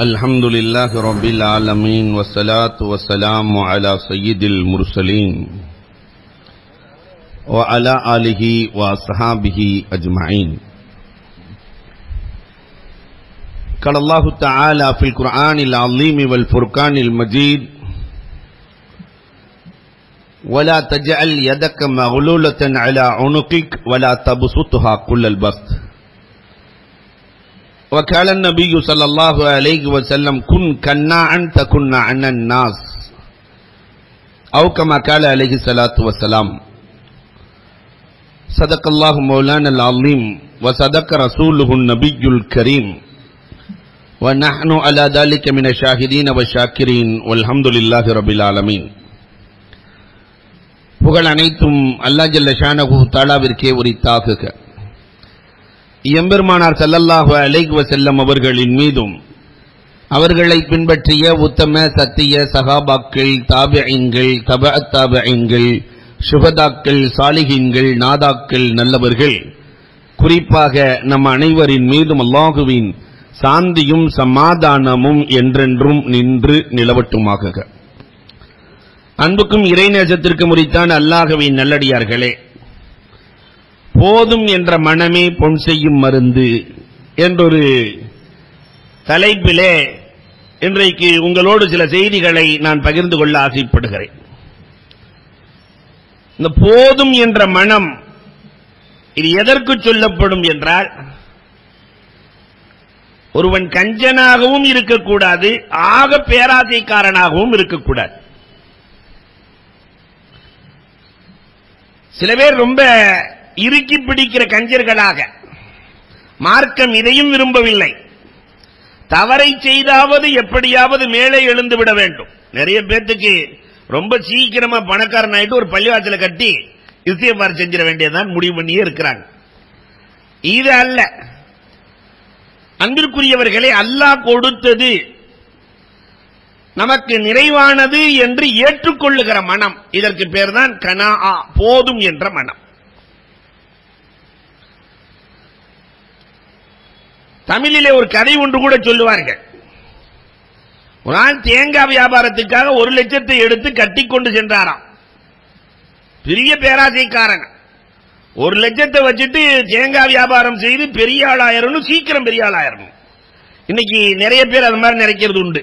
الحمد لله رب العالمين والصلاة والسلام على سيد المرسلين وعلى آله وأصحابه أجمعين. قال الله تعالى في القرآن العظيم والفرقان المجيد: ولا تجعل يدك مغلولة على عنقك ولا تبسطها كل البسط. وقال النبي صلى الله عليه وسلم: كن قناعا تكن عن الناس، أو كما قال عليه الصلاة والسلام. صدق الله مولانا العظيم وصدق رسوله النبي الكريم ونحن على ذلك من الشاهدين والشاكرين والحمد لله رب العالمين. புகழ் அனைத்தும் அல்லாஹ் ஜல்ல ஷானஹு தஆலாவிற்கே உரித்தாகுக. எம்பெருமானார் ஸல்லல்லாஹு அலைஹி வஸல்லம் அவர்களின் மீதும் அவர்களை பின்பற்றிய உத்தம சத்திய சஹாபாக்கள், தாபிஈன்கள், தபஅத் தாபிஈன்கள், சுஹதாக்கள், சாலிஹீன்கள், நாதாக்கள், நல்லவர்கள், குறிப்பாக நம் அனைவரின் மீதும் அல்லாஹுவின் சாந்தியும் சமாதானமும் என்றென்றும் நின்று நிலவட்டுமாக. அன்புக்கும் இறைநேசத்திற்கு முறித்தான் அல்லாஹுவின் நல்லடியார்களே, போதும் என்ற மனமே பொன் செய்யும் மருந்து என்றொரு தலைப்பிலே இன்றைக்கு உங்களோடு சில செய்திகளை நான் பகிர்ந்து கொள்ள ஆசைப்படுகிறேன். இந்த போதும் என்ற மனம் இது எதற்கு சொல்லப்படும் என்றால், ஒருவன் கஞ்சனாகவும் இருக்கக்கூடாது, ஆக பேராசைக்காரனாகவும் இருக்கக்கூடாது. சில பேர் ரொம்ப இறுக்கி பிடிக்கிற கஞ்சர்களாக, மார்க்கம் இதையும் விரும்பவில்லை. தவறை செய்தாவது எப்படியாவது மேலே எழுந்து விட வேண்டும். நிறைய பேத்துக்கு ரொம்ப சீக்கிரமா பணக்காரன் ஆயிட்டு ஒரு பள்ளிவாசல கட்டி இஸ்திக்பார் செஞ்சிட வேண்டியதான் முடிவு பண்ணியே இருக்கிறாங்க. இது அல்ல அன்பிற்குரியவர்களே, அல்லாஹ் கொடுத்தது நமக்கு நிறைவானது என்று ஏற்றுக்கொள்ளுகிற மனம், இதற்கு பேர் தான் கனாஆ, போதும் என்ற மனம். தமிழிலே ஒரு கதை ஒன்று கூட சொல்லுவார்கள். ஒரு நாள் தேங்காய் வியாபாரத்துக்காக 1 லட்சத்தை எடுத்து கட்டி கொண்டு சென்றாராம். பெரிய பேராசைக்காரன். 1 லட்சத்தை வச்சுட்டு தேங்காய் வியாபாரம் செய்து பெரிய ஆளாயிரணும், சீக்கிரம் பெரிய ஆளாயிரணும். இன்னைக்கு நிறைய பேர் அது மாதிரி நினைக்கிறது உண்டு.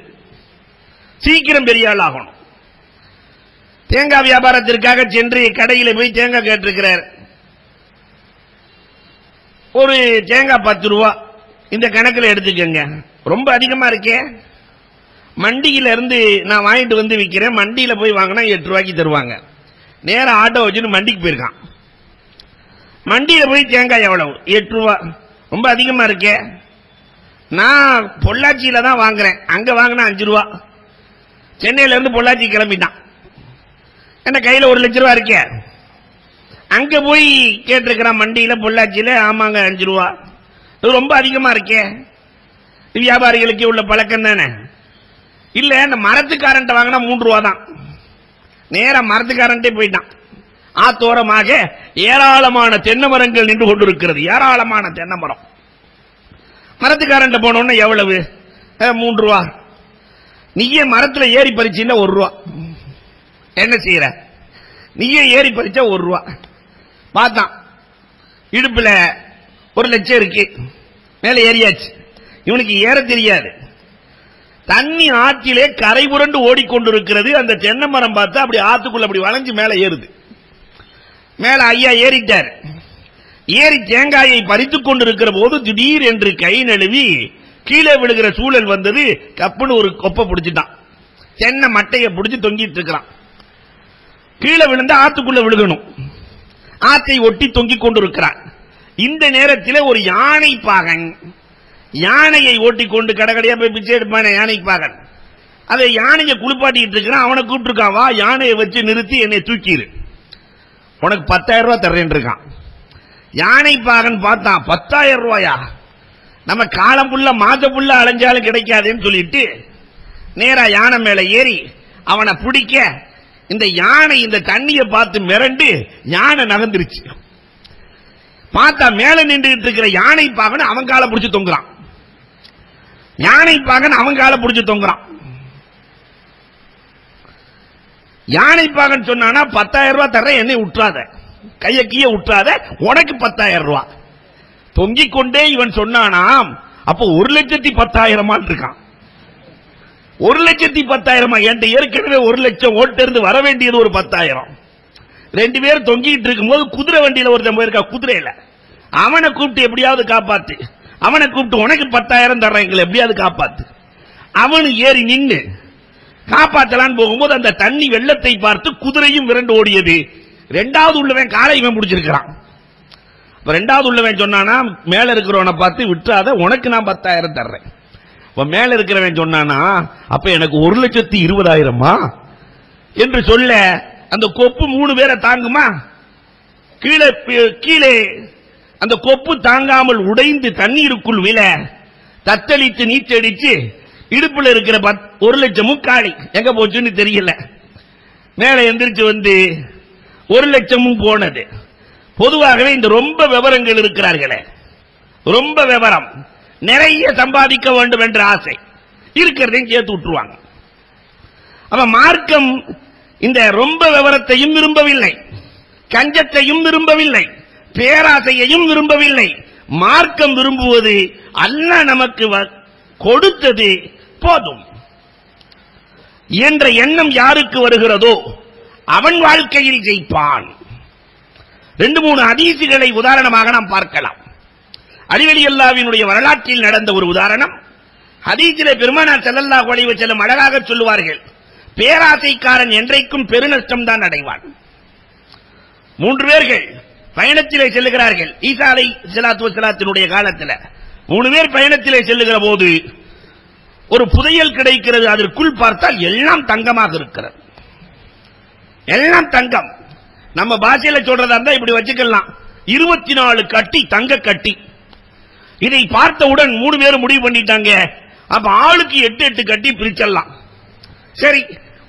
சீக்கிரம் பெரிய ஆள் ஆகணும். தேங்காய் வியாபாரத்திற்காக சென்று கடையில் போய் தேங்காய் கேட்டிருக்கிறார். ஒரு தேங்காய் 10 ரூபா, இந்த கணக்கில் எடுத்துக்கங்க. ரொம்ப அதிகமா இருக்கே. மண்டியில இருந்து நான் வாங்கிட்டு வந்து விற்கிறேன், மண்டியில போய் வாங்கினா 8 ரூபாய்க்கு தருவாங்க. நேரம் ஆட்டோ வச்சுட்டு மண்டிக்கு போயிருக்கான். மண்டியில போய் தேங்காய் எவ்வளவு? 8 ரூபா. ரொம்ப அதிகமா இருக்கே. நான் பொள்ளாச்சியில தான் வாங்குறேன், அங்க வாங்கினா 5 ரூபா. சென்னையில இருந்து பொள்ளாச்சி கிளம்பிட்டான். என்ன கையில 1 லட்சம் ரூபா இருக்கே. அங்க போய் கேட்டிருக்கிறான் மண்டியில, பொள்ளாச்சியில. ஆமாங்க 5 ரூபா. ரொம்ப அதிகமா இருக்கே. வியாபாரிகளுக்கு உள்ள பழக்கம் தானே. இல்ல, இந்த மரத்துக்காரன்ட்ட வாங்கினா 3 ரூபா தான். நேரம் மரத்துக்காரன்ட்டே போயிட்டான். ஆத்தோரமாக ஏராளமான தென்னை மரங்கள் நின்று கொண்டிருக்கிறது. ஏராளமான தென்னை மரம். மரத்துக்காரன்ட்ட போனோம்னா எவ்வளவு? 3 ரூபா. நீயே மரத்துல ஏறி பறிச்சீங்கன்னா 1 ரூபா. என்ன செய்யற? நீயே ஏறி பறிச்சா 1 ரூபா. பார்த்தான், இடுப்புல 1 லட்சம் இருக்கு. மேல ஏறியாச்சு. இவனுக்கு ஏற தெரியாது. தண்ணி ஆற்றிலே கரை புரண்டு ஓடிக்கொண்டிருக்கிறது. அந்த தென்னை மரம் பார்த்தா அப்படி ஆத்துக்குள்ள அப்படி வளைஞ்சு மேல ஏறுது. மேல ஐயா ஏறிட்டார். ஏறி தேங்காயை பறித்துக் கொண்டிருக்கிற போது திடீர் என்று கை நழுவி கீழே விழுகிற சூழல் வந்தது. கப்புன்னு ஒரு கொப்பை பிடிச்சிட்டான். தென்னை மட்டையை பிடிச்சி தொங்கிட்டு இருக்கிறான். கீழே விழுந்தா ஆத்துக்குள்ள விழுகணும். ஆத்தை ஒட்டி தொங்கிக் கொண்டிருக்கிறான். இந்த நேரத்தில் ஒரு யானை பாகன் யானையை ஓட்டிக்கொண்டு கடகடையா போய் பிச்சை எடுப்பான யானை பாகன். அதை யானையை குளிப்பாட்டிட்டு இருக்கிறான். அவனை கூப்பிட்டுருக்கான், வா யானையை வச்சு நிறுத்தி என்னை தூக்கிடு, உனக்கு 10,000 ரூபாய் தர்றேன் இருக்கான். யானை பாகன் பார்த்தான், 10,000 ரூபாயா? நம்ம காலம் புள்ள மாத புள்ள அலைஞ்சாலும் கிடைக்காதுன்னு சொல்லிட்டு நேரா யானை மேல ஏறி அவனை பிடிக்க, இந்த யானை இந்த தண்ணியை பார்த்து மிரண்டு யானை நகர்ந்துருச்சு. பார்த்தா மேல நின்றுட்டு இருக்கிற யானை பாகன் அவன் காலை பிடிச்சு தொங்குறான். யானை பாகன் அவன் காலை பிடிச்சு தொங்குறான். யானை பாகன் சொன்னானா 10,000 ரூபாய் தர்றேன், என்னை விட்டுறாத, கைய கீய விட்டுறாத, உனக்கு 10,000 ரூபாய். தொங்கிக் கொண்டே இவன் சொன்னானாம். அப்போ 1,10,000 இருக்கான். 1,10,000 என்கிட்ட ஏற்கனவே 1,00,000 ஓட்டு இருந்து வர வேண்டியது ஒரு 10,000. 2 பேர் தொங்கிட்டு இருக்கும் போது குதிரை வண்டியில ஒருத்தன் போயிருக்கா, குதிரையில அவனை கூப்பிட்டு எப்படியாவது காப்பாத்து, அவனை கூப்பிட்டு உனக்கு 10,000 தர்றேன் எப்படியாவது காப்பாத்து. அவனு ஏறி நின்று காப்பாத்தலான்னு போகும்போது அந்த தண்ணி வெள்ளத்தை பார்த்து குதிரையும் விரண்டு ஓடியது. 2வது உள்ளவன் காலை இவன் பிடிச்சிருக்கிறான். 2வது உள்ளவன் சொன்னானா, மேல இருக்கிறவனை பார்த்து விட்டுறாத, உனக்கு நான் 10,000 தர்றேன். மேல இருக்கிறவன் சொன்னானா, அப்ப எனக்கு 1,20,000 என்று சொல்ல அந்த கொப்பு 3 பேரை தாங்குமா? கீழே அந்த கொப்பு தாங்காமல் உடைந்து தண்ணீருக்குள் விழ தத்தளித்து நீச்சடிச்சு இடுப்புல இருக்கிற 1,00,000 காலி எங்க போச்சுன்னு தெரியல. மேல எந்திரிச்சு வந்து 1,00,000 போனது. பொதுவாகவே இந்த ரொம்ப விவரங்கள் இருக்கிறார்களே, ரொம்ப விவரம், நிறைய சம்பாதிக்க வேண்டும் என்ற ஆசை இருக்கிறதையும் சேர்த்து விட்டுருவாங்க. அப்ப மார்க்கம் இந்த ரொம்ப விவரத்தையும் விரும்பவில்லை, கஞ்சத்தையும் விரும்பவில்லை, பேராசையையும் விரும்பவில்லை. மார்க்கம் விரும்புவது அல்லாஹ் நமக்கு கொடுத்தது போதும் என்ற எண்ணம் யாருக்கு வருகிறதோ அவன் வாழ்க்கையில் ஜெயிப்பான். 2-3 ஹதீசுகளை உதாரணமாக நாம் பார்க்கலாம். அலி ரலியல்லாஹுவினுடைய வரலாற்றில் நடந்த ஒரு உதாரணம். ஹதீஸிலே பெருமானார் ஸல்லல்லாஹு அலைஹி வஸல்லம் அழகாக சொல்லுவார்கள், பேராசைக்காரன் என்றைக்கும் பெருநஷ்டம் தான் அடைவான். 3 பேர்கள் பயணத்திலே செல்லுகிறார்கள். ஈசா அலைஹிஸ்ஸலாத்து வஸ்ஸலாத்தினுடைய காலத்தில் 3 பேர் பயணத்திலே செல்லுகிற போது ஒரு புதையல் கிடைக்கிறது. அதற்குள் பார்த்தால் எல்லாம் தங்கமாக இருக்கிறது, எல்லாம் தங்கம். நம்ம பாஷையில சொல்றதா இருந்தா இப்படி வச்சுக்கலாம், 24 கட்டி தங்க கட்டி. இதை பார்த்தவுடன் 3 பேரும் முடிவு பண்ணிட்டாங்க, அப்ப ஆளுக்கு 8 கட்டி பிரிச்சலாம். சரி,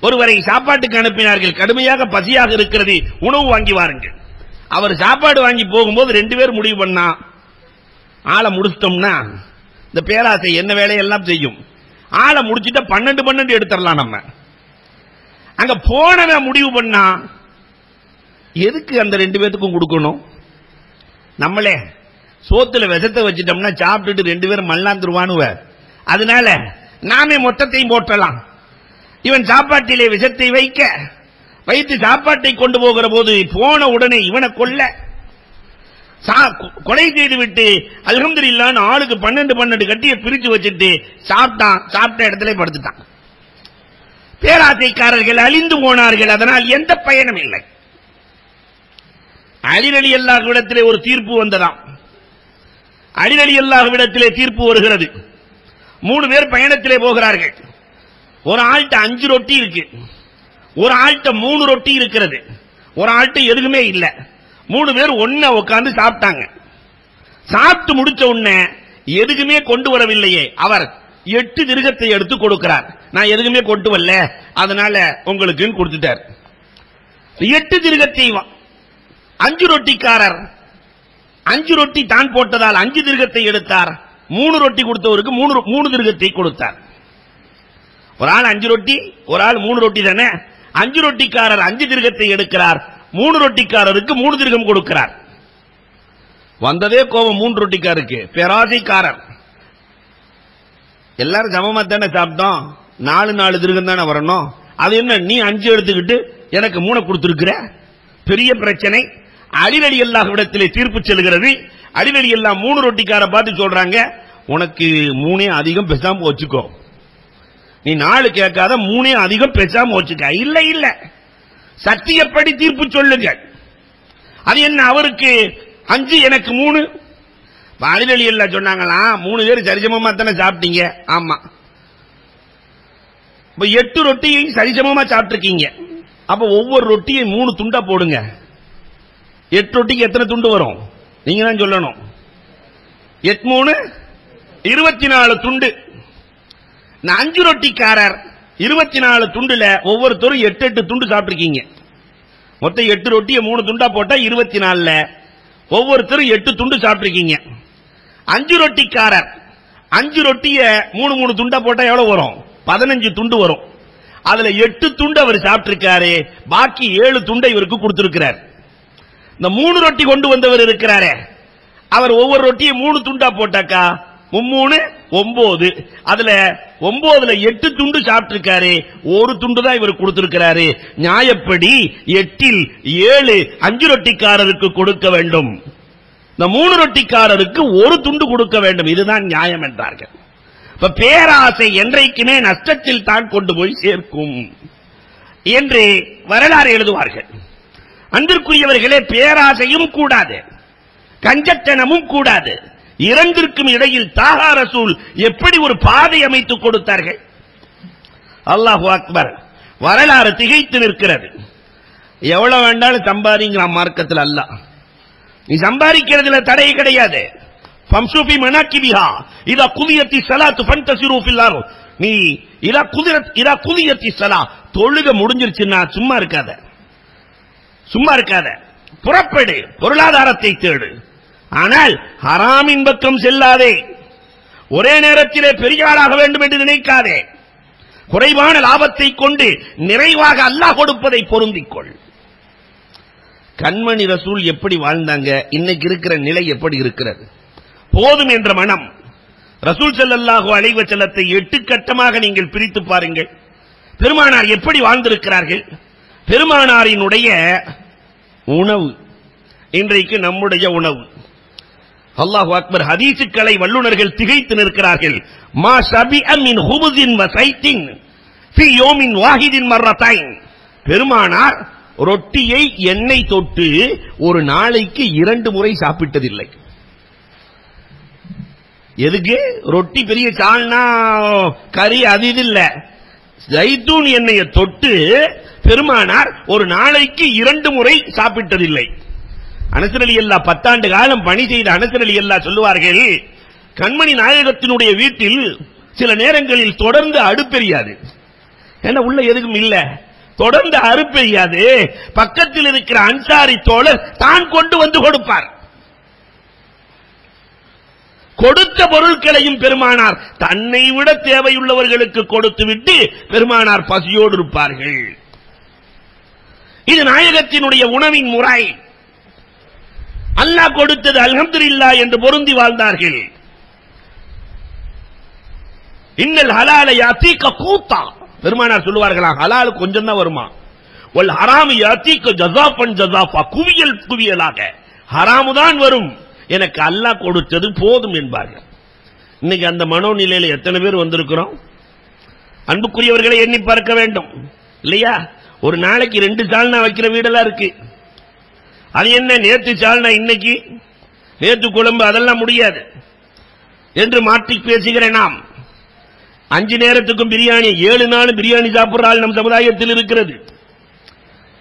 ஒருவரை சாப்பாட்டுக்கு அனுப்பினார்கள். கடுமையாக பசியாக இருக்கிறது, உணவு வாங்கி வாருங்கள். அவர் சாப்பாடு வாங்கி போகும்போது 2 பேர் முடிவு பண்ணா, ஆளை முடிச்சிட்டோம்னா இந்த பேராசை என்ன வேலையெல்லாம் செய்யும், ஆளை முடிச்சிட்ட 12 எடுத்துடலாம். நம்ம அங்க போனவன் முடிவு பண்ணா, எதுக்கு அந்த 2 பேத்துக்கும் கொடுக்கணும், நம்மளே சோத்துல விஷத்தை வச்சிட்டோம்னா சாப்பிட்டுட்டு 2 பேரும் மல்லாந்துருவானுவ, அதனால நாமே மொத்தத்தையும் போட்டலாம். இவன் சாப்பாட்டிலே விஷத்தை வைத்து சாப்பாட்டை கொண்டு போகிற போது போன உடனே இவனை கொலை செய்து விட்டு அல்ஹம்துலில்லாஹ் ஆளுக்கு 12 கட்டியை பிரிச்சு வச்சுட்டு சாப்பிட்டான். சாப்பிட்ட இடத்துல படுத்துட்டான். பேராசைக்காரர்கள் அழிந்து போனார்கள். அதனால் எந்த பயனும் இல்லை. அலி ரலியல்லாஹுவிடத்திலே ஒரு தீர்ப்பு வந்ததாம். அலி ரலியல்லாஹுவிடத்திலே தீர்ப்பு வருகிறது. 3 பேர் பயணத்திலே போகிறார்கள். ஒரு ஆள்கிட்ட 5 ரொட்டி இருக்கு, ஒரு ஆள்கிட்ட 3 ரொட்டி இருக்கிறது, ஒரு ஆள்கிட்ட எதுவுமே இல்லை. 3 பேர் ஒண்ணா உட்கார்ந்து சாப்பிட்டாங்க. சாப்பிட்டு முடிச்ச உடனே எதுக்குமே கொண்டு வரவில்லையே, அவர் 8 திர்ஹத்தை எடுத்து கொடுக்கிறார். நான் எதுக்குமே கொண்டு வரல, அதனால உங்களுக்கு கொடுத்துட்டார். 8 திர்ஹத்தை 5 ரொட்டிக்காரர் 5 ரொட்டி தான் போட்டதால் 5 திர்ஹத்தை எடுத்தார். 3 ரொட்டி கொடுத்தவருக்கு 3 திர்ஹத்தை கொடுத்தார். ஒரு ஆள் 5 ரொட்டி, ஒரு ஆள் 3 ரொட்டி தானே. 5 ரொட்டிக்காரர் 5 திர்ஹத்தை எடுக்கிறார், 3 ரொட்டிக்காரருக்கு 3 திர்ஹம் கொடுக்கிறார். வந்ததே கோபம் 3 ரொட்டிக்காருக்கு, பேராசைக்காரர். எல்லாரும் சமமா தானே சாப்பிட்டோம், 4 திர்ஹம் தானே வரணும், அது என்ன நீ 5 எடுத்துக்கிட்டு எனக்கு 3 கொடுத்திருக்கிற, பெரிய பிரச்சனை. அலி ரலியல்லாஹுவிடத்திலே தீர்ப்பு செல்கிறது. அலி ரலியல்லாஹு 3 ரொட்டிக்கார பார்த்து சொல்றாங்க, உனக்கு 3 அதிகம் பேசாம வச்சுக்கோ, நீ 4 கேட்காத 3 அதிகம் பேசாம வச்சுக்க. இல்ல இல்ல, சத்தியப்படி தீர்ப்பு சொல்லுங்க. அது என்ன, அவருக்கு 5 எனக்கு 3. அலி ரலியல்லாஹு சொன்னாங்களா, 3 பேர் சரிசமமா தானே சாப்பிட்டீங்க. ஆமா, 8 ரொட்டியை சரிசமமா சாப்பிட்டுருக்கீங்க. அப்ப ஒவ்வொரு ரொட்டியை 3 துண்டா போடுங்க. 8 ரொட்டிக்கு எத்தனை துண்டு வரும் நீங்க தான் சொல்லணும். 8 3 24 துண்டு. 5 ரொட்டிக்காரர் 24 துண்டுல ஒவ்வொருத்தரும் 8 துண்டு சாப்பிட்டுருக்கீங்க. மொத்தம் 8 ரொட்டியை 3 துண்டா போட்டா 24ல ஒவ்வொருத்தரும் 8 துண்டு சாப்பிட்டுருக்கீங்க. 5 ரொட்டிக்காரர் 5 ரொட்டிய 3 துண்டா போட்டா எவ்வளவு வரும்? 15 துண்டு வரும். அதுல 8 துண்டு அவர் சாப்பிட்டிருக்காரு, பாக்கி 7 துண்டை இவருக்கு கொடுத்திருக்கிறார். இந்த 3 ரொட்டி கொண்டு வந்தவர் இருக்கிறாரே, அவர் ஒவ்வொரு ரொட்டியை 3 துண்டா போட்டாக்கா 3 9, அதுல 9ல 8 துண்டு சாப்பிட்டிருக்காரு, ஒரு துண்டு தான் இவர் கொடுத்திருக்கிறாரு. நியாயப்படி 8ல் 7 5 ரொட்டிக்காரருக்கு கொடுக்க வேண்டும், இந்த 3 ரொட்டிக்காரருக்கு ஒரு துண்டு கொடுக்க வேண்டும். இதுதான் நியாயம் என்றார்கள். இப்ப பேராசை என்றைக்குமே நஷ்டத்தில் தான் கொண்டு போய் சேர்க்கும் என்று வரலாறு எழுதுவார்கள். அன்பிற்குரியவர்களே, பேராசையும் கூடாது, கஞ்சத்தனமும் கூடாது. இரண்டிற்கும் இடையில் தாஹா ரசூல் எப்படி ஒரு பாதை அமைத்து கொடுத்தார்கள். அல்லாஹு அக்பர். வரலாறு திகைத்து நிற்கிறது. எவ்வளவு வேண்டாலும் சம்பாதிங்களாம் மார்க்கத்தில். அல்லாஹ் நீ சம்பாதிக்கிறதுல தடை கிடையாது. ஃபம்சுபி மனாகிபிஹா இதா குதியத்தி ஸலாத்து ஃபன்தஸிரு ஃபில் அர்த். நீ இதா குதியத்தி ஸலா, தொழுகை முடிஞ்சிருச்சுன்னா சும்மா இருக்காத, சும்மா இருக்காத, புறப்படு, பொருளாதாரத்தை தேடு. ஆனால் ஹராமின் பக்கம் செல்லாதே. ஒரே நேரத்திலே பெரிய ஆளாக வேண்டும் என்று நினைக்காதே. குறைவான லாபத்தை கொண்டு நிறைவாக அல்லாஹ் கொடுப்பதை பொருந்திக்கொள். கண்மணி ரசூல் எப்படி வாழ்ந்தாங்க, இன்னைக்கு இருக்கிற நிலை எப்படி இருக்கிறது? போதும் என்ற மனம். ரசூல் ஸல்லல்லாஹு அலைஹி வஸல்லத்தை 8 கட்டமாக நீங்கள் பிரித்து பாருங்கள். பெருமானார் எப்படி வாழ்ந்திருக்கிறார்கள்? பெருமானாரினுடைய உணவு இன்றைக்கு நம்முடைய உணவு. அல்லாஹு அக்பர். ஹதீசுக்களை வல்லுநர்கள் திகைத்து நிற்கிறார்கள். மா ஷபிஅ மின் ஹுபுஸின் வ ஸைத்தின் ஃபீ யௌமின் வாஹிதின் மர்ரத்தைன். பெருமானார் ரொட்டியை எண்ணெய் தொட்டு ஒரு நாளைக்கு 2 முறை சாப்பிட்டதில்லை. எதுக்கு? ரொட்டி பெரிய சால்னா கறி அது இது இல்ல, ஜைத்தூன் எண்ணெயை தொட்டு பெருமானார் ஒரு நாளைக்கு 2 முறை சாப்பிட்டதில்லை. அனஸ் ரலியல்லாஹு 10 ஆண்டு காலம் பணி செய்த அனஸ் ரலியல்லாஹு சொல்லுவார்கள், கண்மணி நாயகத்தினுடைய வீட்டில் சில நேரங்களில் தொடர்ந்து அடுப்பெரியாது. என்ன உள்ள எதுக்கும் இல்ல, தொடர்ந்து அடுப்பெரியாது. பக்கத்தில் இருக்கிற அன்சாரி தோழர் தான் கொண்டு வந்து கொடுப்பார். கொடுத்த பொருட்களையும் பெருமானார் தன்னை விட தேவையுள்ளவர்களுக்கு கொடுத்துவிட்டு பெருமானார் பசியோடு இருப்பார்கள். இது நாயகத்தினுடைய உணவின் முறை. அல்லாஹ் கொடுத்தது அல்ஹம்துலில்லாஹ் என்று பொருந்தி வாழ்ந்தார்கள். இன்னல் ஹலால யாதீக கூத்தா. பெருமானார் சொல்லுவார்களாம், ஹலால் கொஞ்சம் தான் வருமா, வல் ஹராம் யாதீக ஜஸாஃபன் ஜஸாஃபா, குவியல் குவியலாக ஹராமு தான் வரும், எனக்கு அல்லாஹ் கொடுத்தது போதும் என்பார்கள். இன்னைக்கு அந்த மனோநிலையில எத்தனை பேர் வந்திருக்கிறோம்? அன்புக்குரியவர்களை எண்ணி பார்க்க வேண்டும் இல்லையா? ஒரு நாளைக்கு 2 சால்னா வைக்கிற வீடெல்லாம் இருக்கு. அது என்ன, நேத்து சால்னா இன்னைக்கு, நேத்து குழம்பு, அதெல்லாம் முடியாது என்று மாற்றி பேசுகிற நாம் 5 நேரத்துக்கும் பிரியாணி, 7 நாளும் பிரியாணி சாப்பிடுற ஆள் நம் சமுதாயத்தில் இருக்கிறது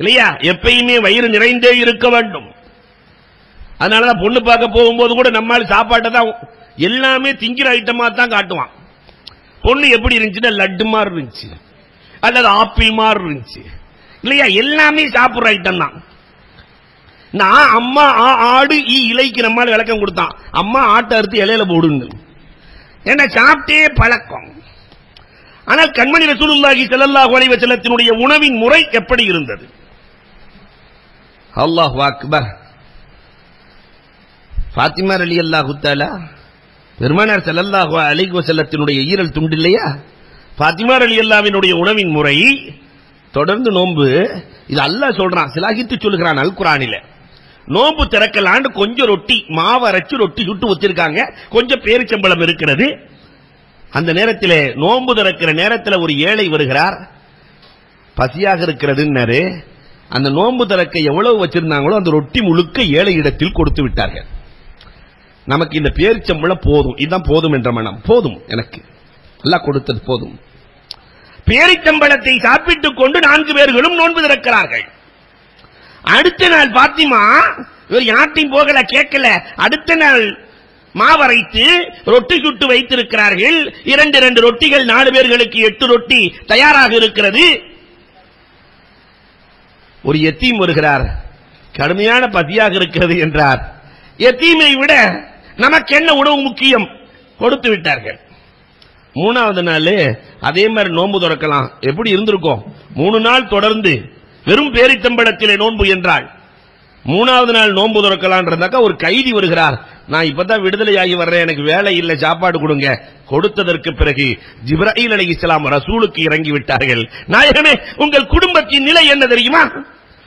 இல்லையா? எப்பயுமே வயிறு நிறைந்தே இருக்க வேண்டும். அதனாலதான் பொண்ணு பார்க்க போகும்போது கூட நம்மால் சாப்பாட்டை தான் எல்லாமே திங்கிற ஐட்டமா தான் காட்டுவான். பொண்ணு எப்படி இருந்துச்சுன்னா லட்டு மாதிரி இருந்துச்சு அல்லது ஆப்பிள் மாதிரி இருந்துச்சு இல்லையா? எல்லாமே சாப்பிடுற ஐட்டம் தான். நான் அம்மா ஆடு இலைக்கு நம்மால் விளக்கம் கொடுத்தான், அம்மா ஆட்டை அறுத்து இலையில போடுங்க, என்ன சாப்பிட்டே பழக்கம். ஆனால் கண்மணி ரசூலுல்லாஹி ஸல்லல்லாஹு அலைஹி வஸல்லத்தினுடைய உணவின் முறை எப்படி இருந்தது? அல்லாஹு அக்பர். ஃபாத்திமா ரலியல்லாஹு தஆலா பெருமானார் ஸல்லல்லாஹு அலைஹி வஸல்லத்தினுடைய ஈரல் துண்டு இல்லையா? ஃபாத்திமா ரலியல்லாஹுவினுடைய உணவின் முறை தொடர்ந்து நோன்பு. இது அல்லாஹ் சொல்றான், சிலாகித்து சொல்லுகிறான் அல் குர்ஆனிலே. நோன்பு திறக்கலான்னு கொஞ்சம் ரொட்டி மாவு அரைச்சு ரொட்டி சுட்டு வச்சிருக்காங்க, கொஞ்சம் பேரிச்சம்பளம் இருக்கிறது. அந்த நேரத்தில் நோன்பு திறக்கிற நேரத்தில் ஒரு ஏழை வருகிறார், பசியாக இருக்கிறதுன்னாரு. அந்த நோன்பு திறக்க எவ்வளவு வச்சிருந்தாங்களோ அந்த ரொட்டி முழுக்க ஏழை இடத்தில் கொடுத்து விட்டார்கள். நமக்கு இந்த பேரிச்சம்பளம் போதும், இதுதான் போதும் என்ற மனம் போதும், எனக்கு எல்லாம் கொடுத்தது போதும். பேரிச்சம்பளத்தை சாப்பிட்டுக் கொண்டு 4 பேர்களும் நோன்பு திறக்கிறார்கள். அடுத்த நாள் பாத்திமா இவர் யார்ட்டையும் போகல, கேட்கல. அடுத்த நாள் மாவரைத்து ரொட்டி சுட்டு வைத்திருக்கிறார்கள். 2 ரொட்டிகள், 4 பேர்களுக்கு 8 ரொட்டி தயாராக இருக்கிறது. ஒரு யத்தீம் வருகிறார், கடுமையான பசியாக இருக்கிறது என்றார். யத்தீமை விட நமக்கு என்ன உணவு முக்கியம்? கொடுத்து விட்டார்கள். 3வது நாள் அதே மாதிரி நோன்பு துறக்கலாம். எப்படி இருந்திருக்கும்? 3 நாள் தொடர்ந்து வெறும் பேரித்தம்பழத்திலே நோன்பு என்றால் 3வது நாள் நோன்பு துறக்கலான்றதாக்கா ஒரு கைதி வருகிறார். நான் இப்பதான் விடுதலையாகி வர்றேன், எனக்கு வேலை இல்லை, சாப்பாடு கொடுங்க. கொடுத்ததற்கு பிறகு ஜிப்ராயில் அலைஹிஸ்ஸலாம் ரசூலுக்கு இறங்கி விட்டார்கள். நாயகமே, உங்கள் குடும்பத்தின் நிலை என்ன தெரியுமா?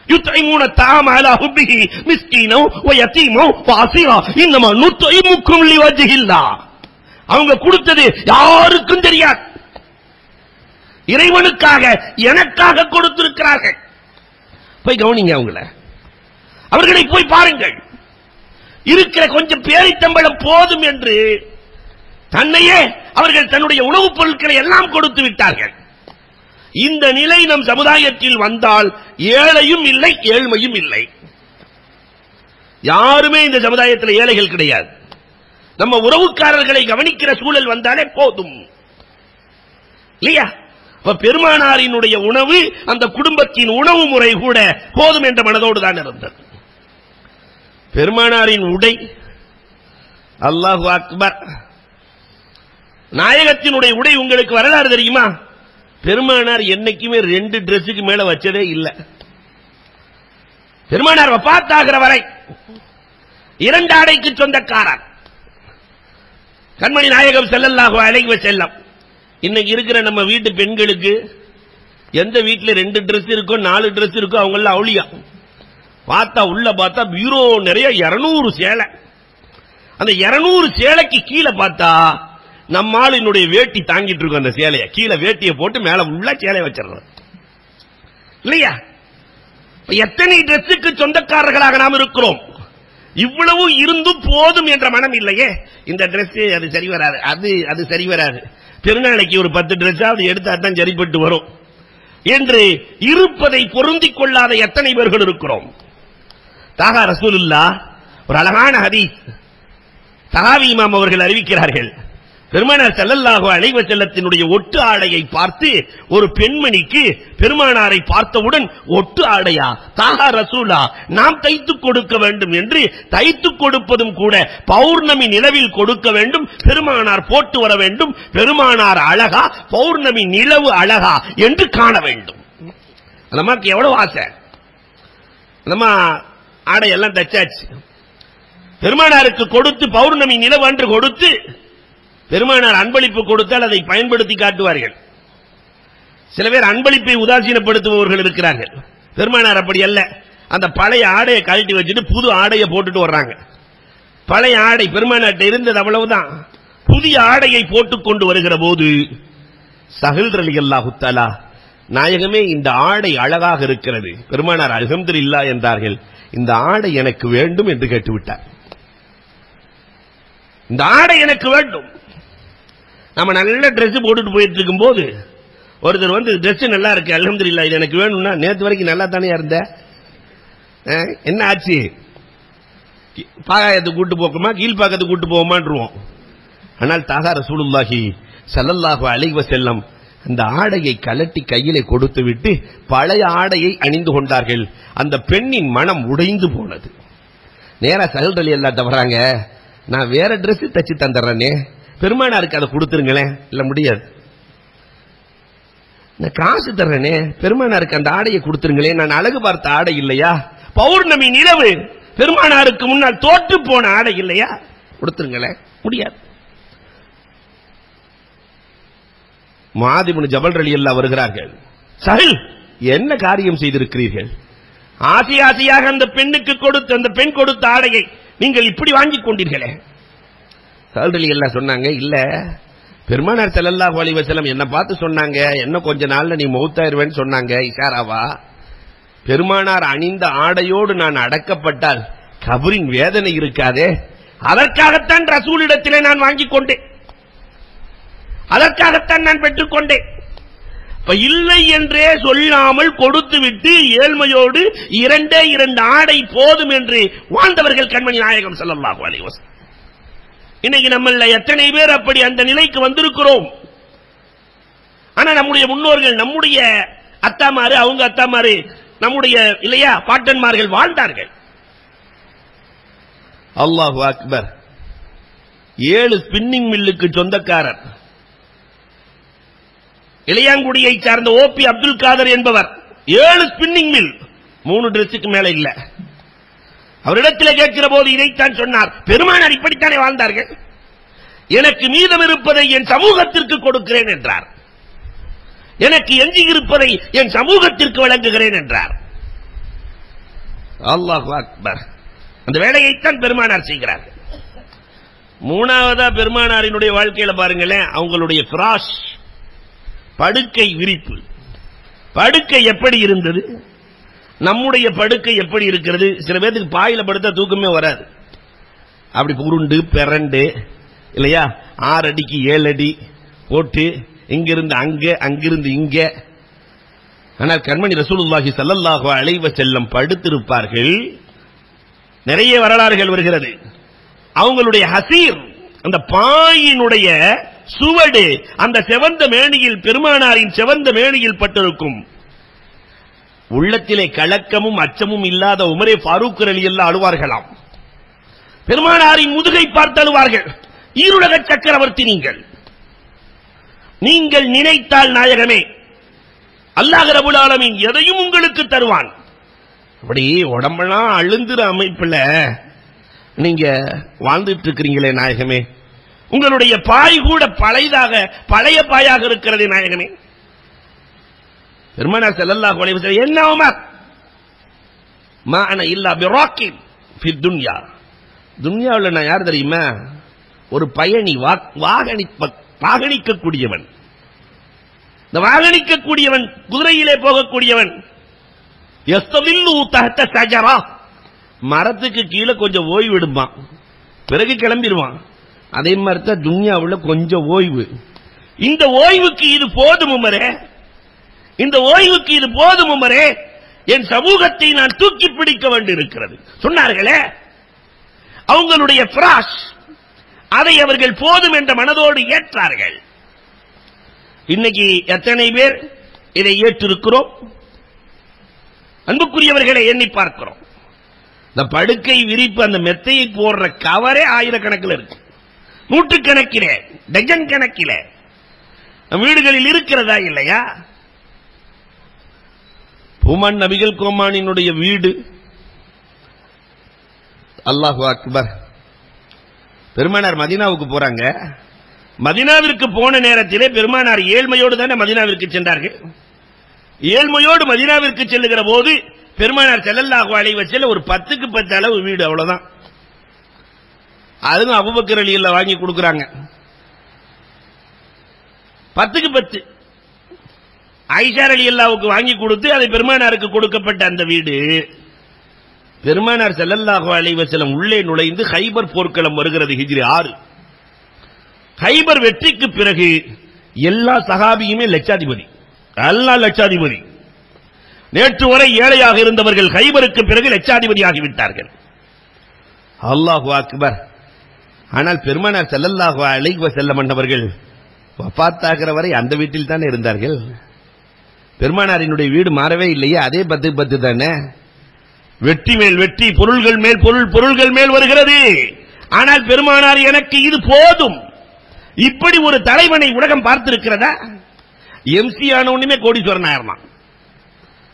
யுத்இமூன தஆம அலா ஹுப்பிஹி மிஸ்கீனோ வ யதீமோ வ அஸீரா இன்னமா நுத்இமுக்கும் லிவஜ்ஹில்லாஹ். அவங்க கொடுத்தது யாருக்கும் தெரியாது, இறைவனுக்காக எனக்காக கொடுத்திருக்கிறார்கள். போய் கவனிங்க, அவர்களை போய் பாருங்கள். இருக்கிற கொஞ்சம் பேரித்தம்பளம் போதும் என்று தன்னையே அவர்கள் தன்னுடைய உணவுப் பொருட்களை எல்லாம் கொடுத்து விட்டார்கள். இந்த நிலை நம் சமுதாயத்தில் வந்தால் ஏழையும் இல்லை, ஏழ்மையும் இல்லை. யாருமே இந்த சமுதாயத்தில் ஏழைகள் கிடையாது. நம்ம உறவுக்காரர்களை கவனிக்கிற சூழல் வந்தாலே போதும் இல்லையா? பெருமானாரினுடைய உணவு அந்த குடும்பத்தின் உணவு முறை கூட போதும் என்ற மனதோடு தான் இருந்தது. பெருமானாரின் உடை, அல்லாஹு அக்பர், நாயகத்தினுடைய உடை உங்களுக்கு வரலாறு தெரியுமா? பெருமானார் என்னைக்குமே 2 டிரெஸ்ஸுக்கு மேல வச்சதே இல்லை. பெருமானார் வஃபாத்தாகிற வரை 2 ஆடைக்கு சொந்தக்காரர் கண்மணி நாயகம் ஸல்லல்லாஹு அலைஹி வஸல்லம். இன்னைக்கு இருக்கிற நம்ம வீட்டு பெண்களுக்கு எந்த வீட்டுல 2 டிரெஸ் இருக்கோ 4 டிரெஸ் இருக்கோ அவங்க எல்லாம் அவுளியா. பார்த்தா உள்ள பார்த்தா பீரோ நிறைய 200 சேலை. அந்த 200 சேலைக்கு கீழே பார்த்தா நம்மாளினுடைய வேட்டி தாங்கிட்டு இருக்கும். அந்த சேலையை கீழே வேட்டியை போட்டு மேல உள்ள சேலை வச்சிடறோம் இல்லையா? எத்தனை டிரெஸ்ஸுக்கு சொந்தக்காரர்களாக நாம் இருக்கிறோம். இவ்வளவு இருந்தும் போதும் என்ற மனம் இல்லையே. இந்த டிரெஸ் அது சரி வராது, அது சரி வராது, பெருநாளைக்கு ஒரு 10 டிரெஸ்ஸாவது எடுத்தாதான் சரிப்பட்டு வரும் என்று இருப்பதை பொருந்திக் கொள்ளாத எத்தனை பேர்கள் இருக்கிறோம். தாகா ரசூலுல்லாஹ் ஒரு அழகான ஹதீஸ் தஹாவி இமாம் அவர்கள் அறிவிக்கிறார்கள். பெருமானார் ஸல்லல்லாஹு அலைஹி வஸல்லத்தினுடைய ஒட்டு ஆடையை பார்த்து ஒரு பெண்மணிக்கு பெருமானாரை பார்த்தவுடன் ஒட்டு ஆடையா தாகா ரசூலா நாம் தைத்துக் கொடுக்க வேண்டும் என்று தைத்துக் கொடுப்பதும் கூட பௌர்ணமி நிலவில் கொடுக்க வேண்டும், பெருமானார் போட்டு வர வேண்டும். பெருமானார் அழகா, பௌர்ணமி நிலவு அழகா என்று காண வேண்டும். நமக்கு எவ்வளவு ஆசை. நம்ம ஆடையெல்லாம் தச்சாச்சு, பெருமானாருக்கு கொடுத்து பௌர்ணமி நிலவு அன்று கொடுத்து பெருமானார் அன்பளிப்பு கொடுத்தால் அதை பயன்படுத்தி காட்டுவார்கள். சில பேர் அன்பளிப்பை உதாசீனப்படுத்துபவர்கள் இருக்கிறார்கள். பெருமானார் அப்படி அல்ல. அந்த பழைய ஆடையை கழட்டி வச்சுட்டு புது ஆடையை போட்டுட்டு வர்றாங்க. பழைய ஆடை பெருமானார்ட்ட இருந்தது அவ்வளவுதான். புதிய ஆடையை போட்டுக் கொண்டு வருகிற போது சஹல் ரலியல்லாஹு தஆலா, நாயகமே இந்த ஆடை அழகாக இருக்கிறது. பெருமானார் அல்ஹம்துலில்லாஹ் என்றார்கள். இந்த ஆடை எனக்கு வேண்டும் என்று கேட்டுவிட்டார். இந்த ஆடை எனக்கு வேண்டும். நம்ம நல்ல டிரெஸ் போட்டுட்டு போயிட்டு இருக்கும் போது ஒருத்தர் வந்து டிரெஸ் நல்லா இருக்கு, அல்ஹம்துலில்லாஹ், இது எனக்கு வேணும்னா, நேற்று வரைக்கும் நல்லா தானே இருந்த, என்ன ஆச்சு, பாகாயத்துக்கு கூட்டு போக்குமா கீழ்பாக்கத்துக்கு கூட்டு போவோமான்றுவோம். ஆனால் தாகா ரசூலுல்லாஹி ஸல்லல்லாஹு அலைஹி வஸல்லம் அந்த ஆடையை கலட்டி கையிலே கொடுத்து விட்டு பழைய ஆடையை அணிந்து கொண்டார்கள். அந்த பெண்ணின் மனம் உடைந்து போனது. நேரா சஹல் ரலியல்லாஹு வராங்க, நான் வேற டிரெஸ் தச்சு தந்துடுறேனே, பெருமானாருக்கு அதை கொடுத்துருங்களேன். இல்ல முடியாது, நான் காசு தர்றேனே, பெருமானாருக்கு அந்த ஆடையை கொடுத்துருங்களேன், நான் அழகு பார்த்த ஆடை இல்லையா, பௌர்ணமி நிலவு பெருமானாருக்கு முன்னால் தோற்று போன ஆடை இல்லையா, கொடுத்துருங்களேன். முடியாது. முஆத் இப்னு ஜபல் ரலியல்லாஹு வருகிறார்கள். சஹல், என்ன காரியம் செய்திருக்கிறீர்கள்? ஆசையாக அந்த பெண்ணுக்கு கொடுத்து அந்த பெண் கொடுத்த ஆடையை நீங்கள் இப்படி வாங்கிக் கொண்டீர்களே. சஹல் ரலியல்லாஹு சொன்னாங்க, இல்ல பெருமானார் ஸல்லல்லாஹு அலைஹி வஸல்லம் என்ன பார்த்து சொன்னாங்க, என்ன கொஞ்ச நாள்ல நீ மௌத்தாயிருவேன்னு சொன்னாங்க, இஷாராவா. பெருமானார் அணிந்த ஆடையோடு நான் அடக்கப்பட்டால் கபரின் வேதனை இருக்காதே, அதற்காகத்தான் ரசூலிடத்திலே நான் வாங்கிக் கொண்டேன், அதற்காகத்தான் நான் பெற்றுக் கொண்டேன். இல்லை என்றே சொல்லாமல் கொடுத்து விட்டு ஏழ்மையோடு 2 ஆடை போதும் என்று வாழ்ந்தவர்கள் கண்மணி நாயகம் ஸல்லல்லாஹு அலைஹி வஸல்லம். இன்னைக்கு நம்மள எத்தனை பேர் அப்படி அந்த நிலைக்கு வந்திருக்கிறோம். ஆனா நம்முடைய முன்னோர்கள், நம்முடைய அத்தாமாரு, அவங்க அத்தாமாரு, நம்முடைய இல்லையா பாட்டன்மார்கள் வாழ்ந்தார்கள். அல்லாஹு அக்பர். 7 ஸ்பின்னிங் மில்லுக்கு சொந்தக்காரர். இளையாங்குடியை சார்ந்த ஓபி அப்துல் காதர் என்பவர் 7 ஸ்பின்னிங் மில், 3 டிரெஸ்ஸுக்கு மேல இல்ல. அவரிடத்தில் கேட்கிற போது இதைத்தான் சொன்னார். பெருமானார் இப்படித்தானே வாழ்ந்தார்கள், எனக்கு மீதம் இருப்பதை என் சமூகத்திற்கு கொடுக்கிறேன் என்றார், எனக்கு எஞ்சி இருப்பதை என் சமூகத்திற்கு வழங்குகிறேன் என்றார். அல்லாஹு அக்பர். அந்த வேலையைத்தான் பெருமானார் செய்கிறார்கள். மூணாவதா பெருமானாரினுடைய வாழ்க்கையில பாருங்களேன், அவங்களுடைய ஃபிராஷ், படுக்கை விரிப்பு. படுக்கை எப்படி இருந்தது, நம்முடைய படுக்கை எப்படி இருக்கிறது? சில பேருக்கு பாயில படுத்தா தூக்கமே வராது, அப்படி உருண்டு பெரண்டு இல்லையா, 6 அடிக்கு 7 அடி போட்டு இங்கிருந்து அங்க அங்கிருந்து இங்க. ஆனால் கண்மணி ரசூலுல்லாஹி ஸல்லல்லாஹு அலைஹி வஸல்லம் படுத்திருப்பார்கள். நிறைய வரலாறுகள் வருகிறது. அவங்களுடைய ஹசீர், அந்த பாயினுடைய சுவடு அந்த செவந்த மேனியில், பெருமானாரின் செவந்த மேனியில் பட்டிருக்கும். உள்ளத்திலே கலக்கமும் அச்சமும் இல்லாத உமரே ஃபாரூக் ரலியல்லாஹு அழுவார்களாம். பெருமானாரின் முதுகை பார்த்து அழுவார்கள். ஈருலக சக்கரவர்த்தி நீங்கள், நீங்கள் நினைத்தால் நாயகமே அல்லாஹ் ரப்பல் ஆலமீன் எதையும் உங்களுக்கு தருவான். அப்படி உடம்பெல்லாம் அழுந்துற அமைப்புல நீங்க வாழ்ந்துட்டு இருக்கிறீங்களே நாயகமே, உங்களுடைய பாய் கூட பழைய பாயாக இருக்கிறதே நாயகமே. பெருமானார் ஸல்லல்லாஹு அலைஹி வஸல்லம், என்ன உமர், மா அன இல்லா பிராக்கிப் ஃபி துன்யா, துன்யாவுல நான் யார் தெரியுமா, ஒரு பயணி, வாகனிக்கக்கூடியவன். இந்த வாகனிக்கக்கூடியவன், குதிரையிலே போகக்கூடியவன். யஸ்தவில்லு தஹ்த ஷஜரா, மரத்துக்கு கீழே கொஞ்சம் ஓய்வு எடுப்பான், பிறகு கிளம்பிடுவான். அதே மாதிரி தான் துன்யாவுல கொஞ்சம் ஓய்வு. இந்த ஓய்வுக்கு இது போதும் உமரே, இந்த ஓய்வுக்கு இது போதும் உமரே, என் சமூகத்தை நான் தூக்கி பிடிக்க வேண்டியிருக்கிறது சொன்னார்களே. அவங்களுடைய ஃபிராஷ், அதை அவர்கள் போதும் என்ற மனதோடு ஏற்றார்கள். இன்னைக்கு எத்தனை பேர் இதை ஏற்றிருக்கிறோம்? அன்புக்குரியவர்களை எண்ணி பார்க்கிறோம். இந்த படுக்கை விரிப்பு, அந்த மெத்தையை போடுற கவரே ஆயிரக்கணக்கில் இருக்கு, நூற்றுக்கணக்கிலே, டஜன் கணக்கிலே வீடுகளில் இருக்கிறதா இல்லையா? ஹுமான் நபிகள் கோமானினுடைய வீடு, அல்லாஹு அக்பர். பெருமானார் மதீனாவுக்கு போறாங்க. மதீனாவிற்கு போன நேரத்திலே பெருமானார் ஏழ்மையோடு தானே மதீனாவிற்கு சென்றார்கள். ஏழ்மையோடு மதீனாவிற்கு செல்லுகிற போது பெருமானார் ஸல்லல்லாஹு அலைஹி வஸல்லம் ஒரு 10க்கு 10 அளவு வீடு, அவ்வளவுதான். அதுவும் அபூபக்கர் ரலியல்லாஹு வாங்கி கொடுக்கறாங்க. 10க்கு 10 ஆயிஷா ரலியல்லாஹுக்கு வாங்கி கொடுத்து அதை பெருமானாருக்கு கொடுக்கப்பட்ட அந்த வீடு, பெருமானார் ஸல்லல்லாஹு அலைஹி வஸல்லம் உள்ளே நுழைந்து கைபர் போர்க்களம் வருகிறது, ஹிஜ்ரி 6. கைபர் வெற்றிக்கு பிறகு எல்லா சஹாபியுமே லட்சாதிபதி, எல்லாம் லட்சாதிபதி. நேற்று வரை ஏழையாக இருந்தவர்கள் கைபருக்கு பிறகு லட்சாதிபதி ஆகிவிட்டார்கள். அல்லாஹு அக்பர். ஆனால் பெருமானார் ஸல்லல்லாஹு அலைஹி வஸல்லம் அவர்கள் வஃபாத்தாகிற வரை அந்த வீட்டில் தானே இருந்தார்கள். பெருமானாரினுடைய வீடு மாறவே இல்லையே, அதே 10க்கு 10 தானே. வெற்றி மேல் வெற்றி, பொருள்கள் மேல் பொருள்கள் மேல் வருகிறது. ஆனால் பெருமானார் எனக்கு இது போதும், இப்படி ஒரு தலைவனை உலகம் பார்த்திருக்கிறதா? எம்சி ஆனவனுமே கோடீஸ்வரன் ஆயிரமான்,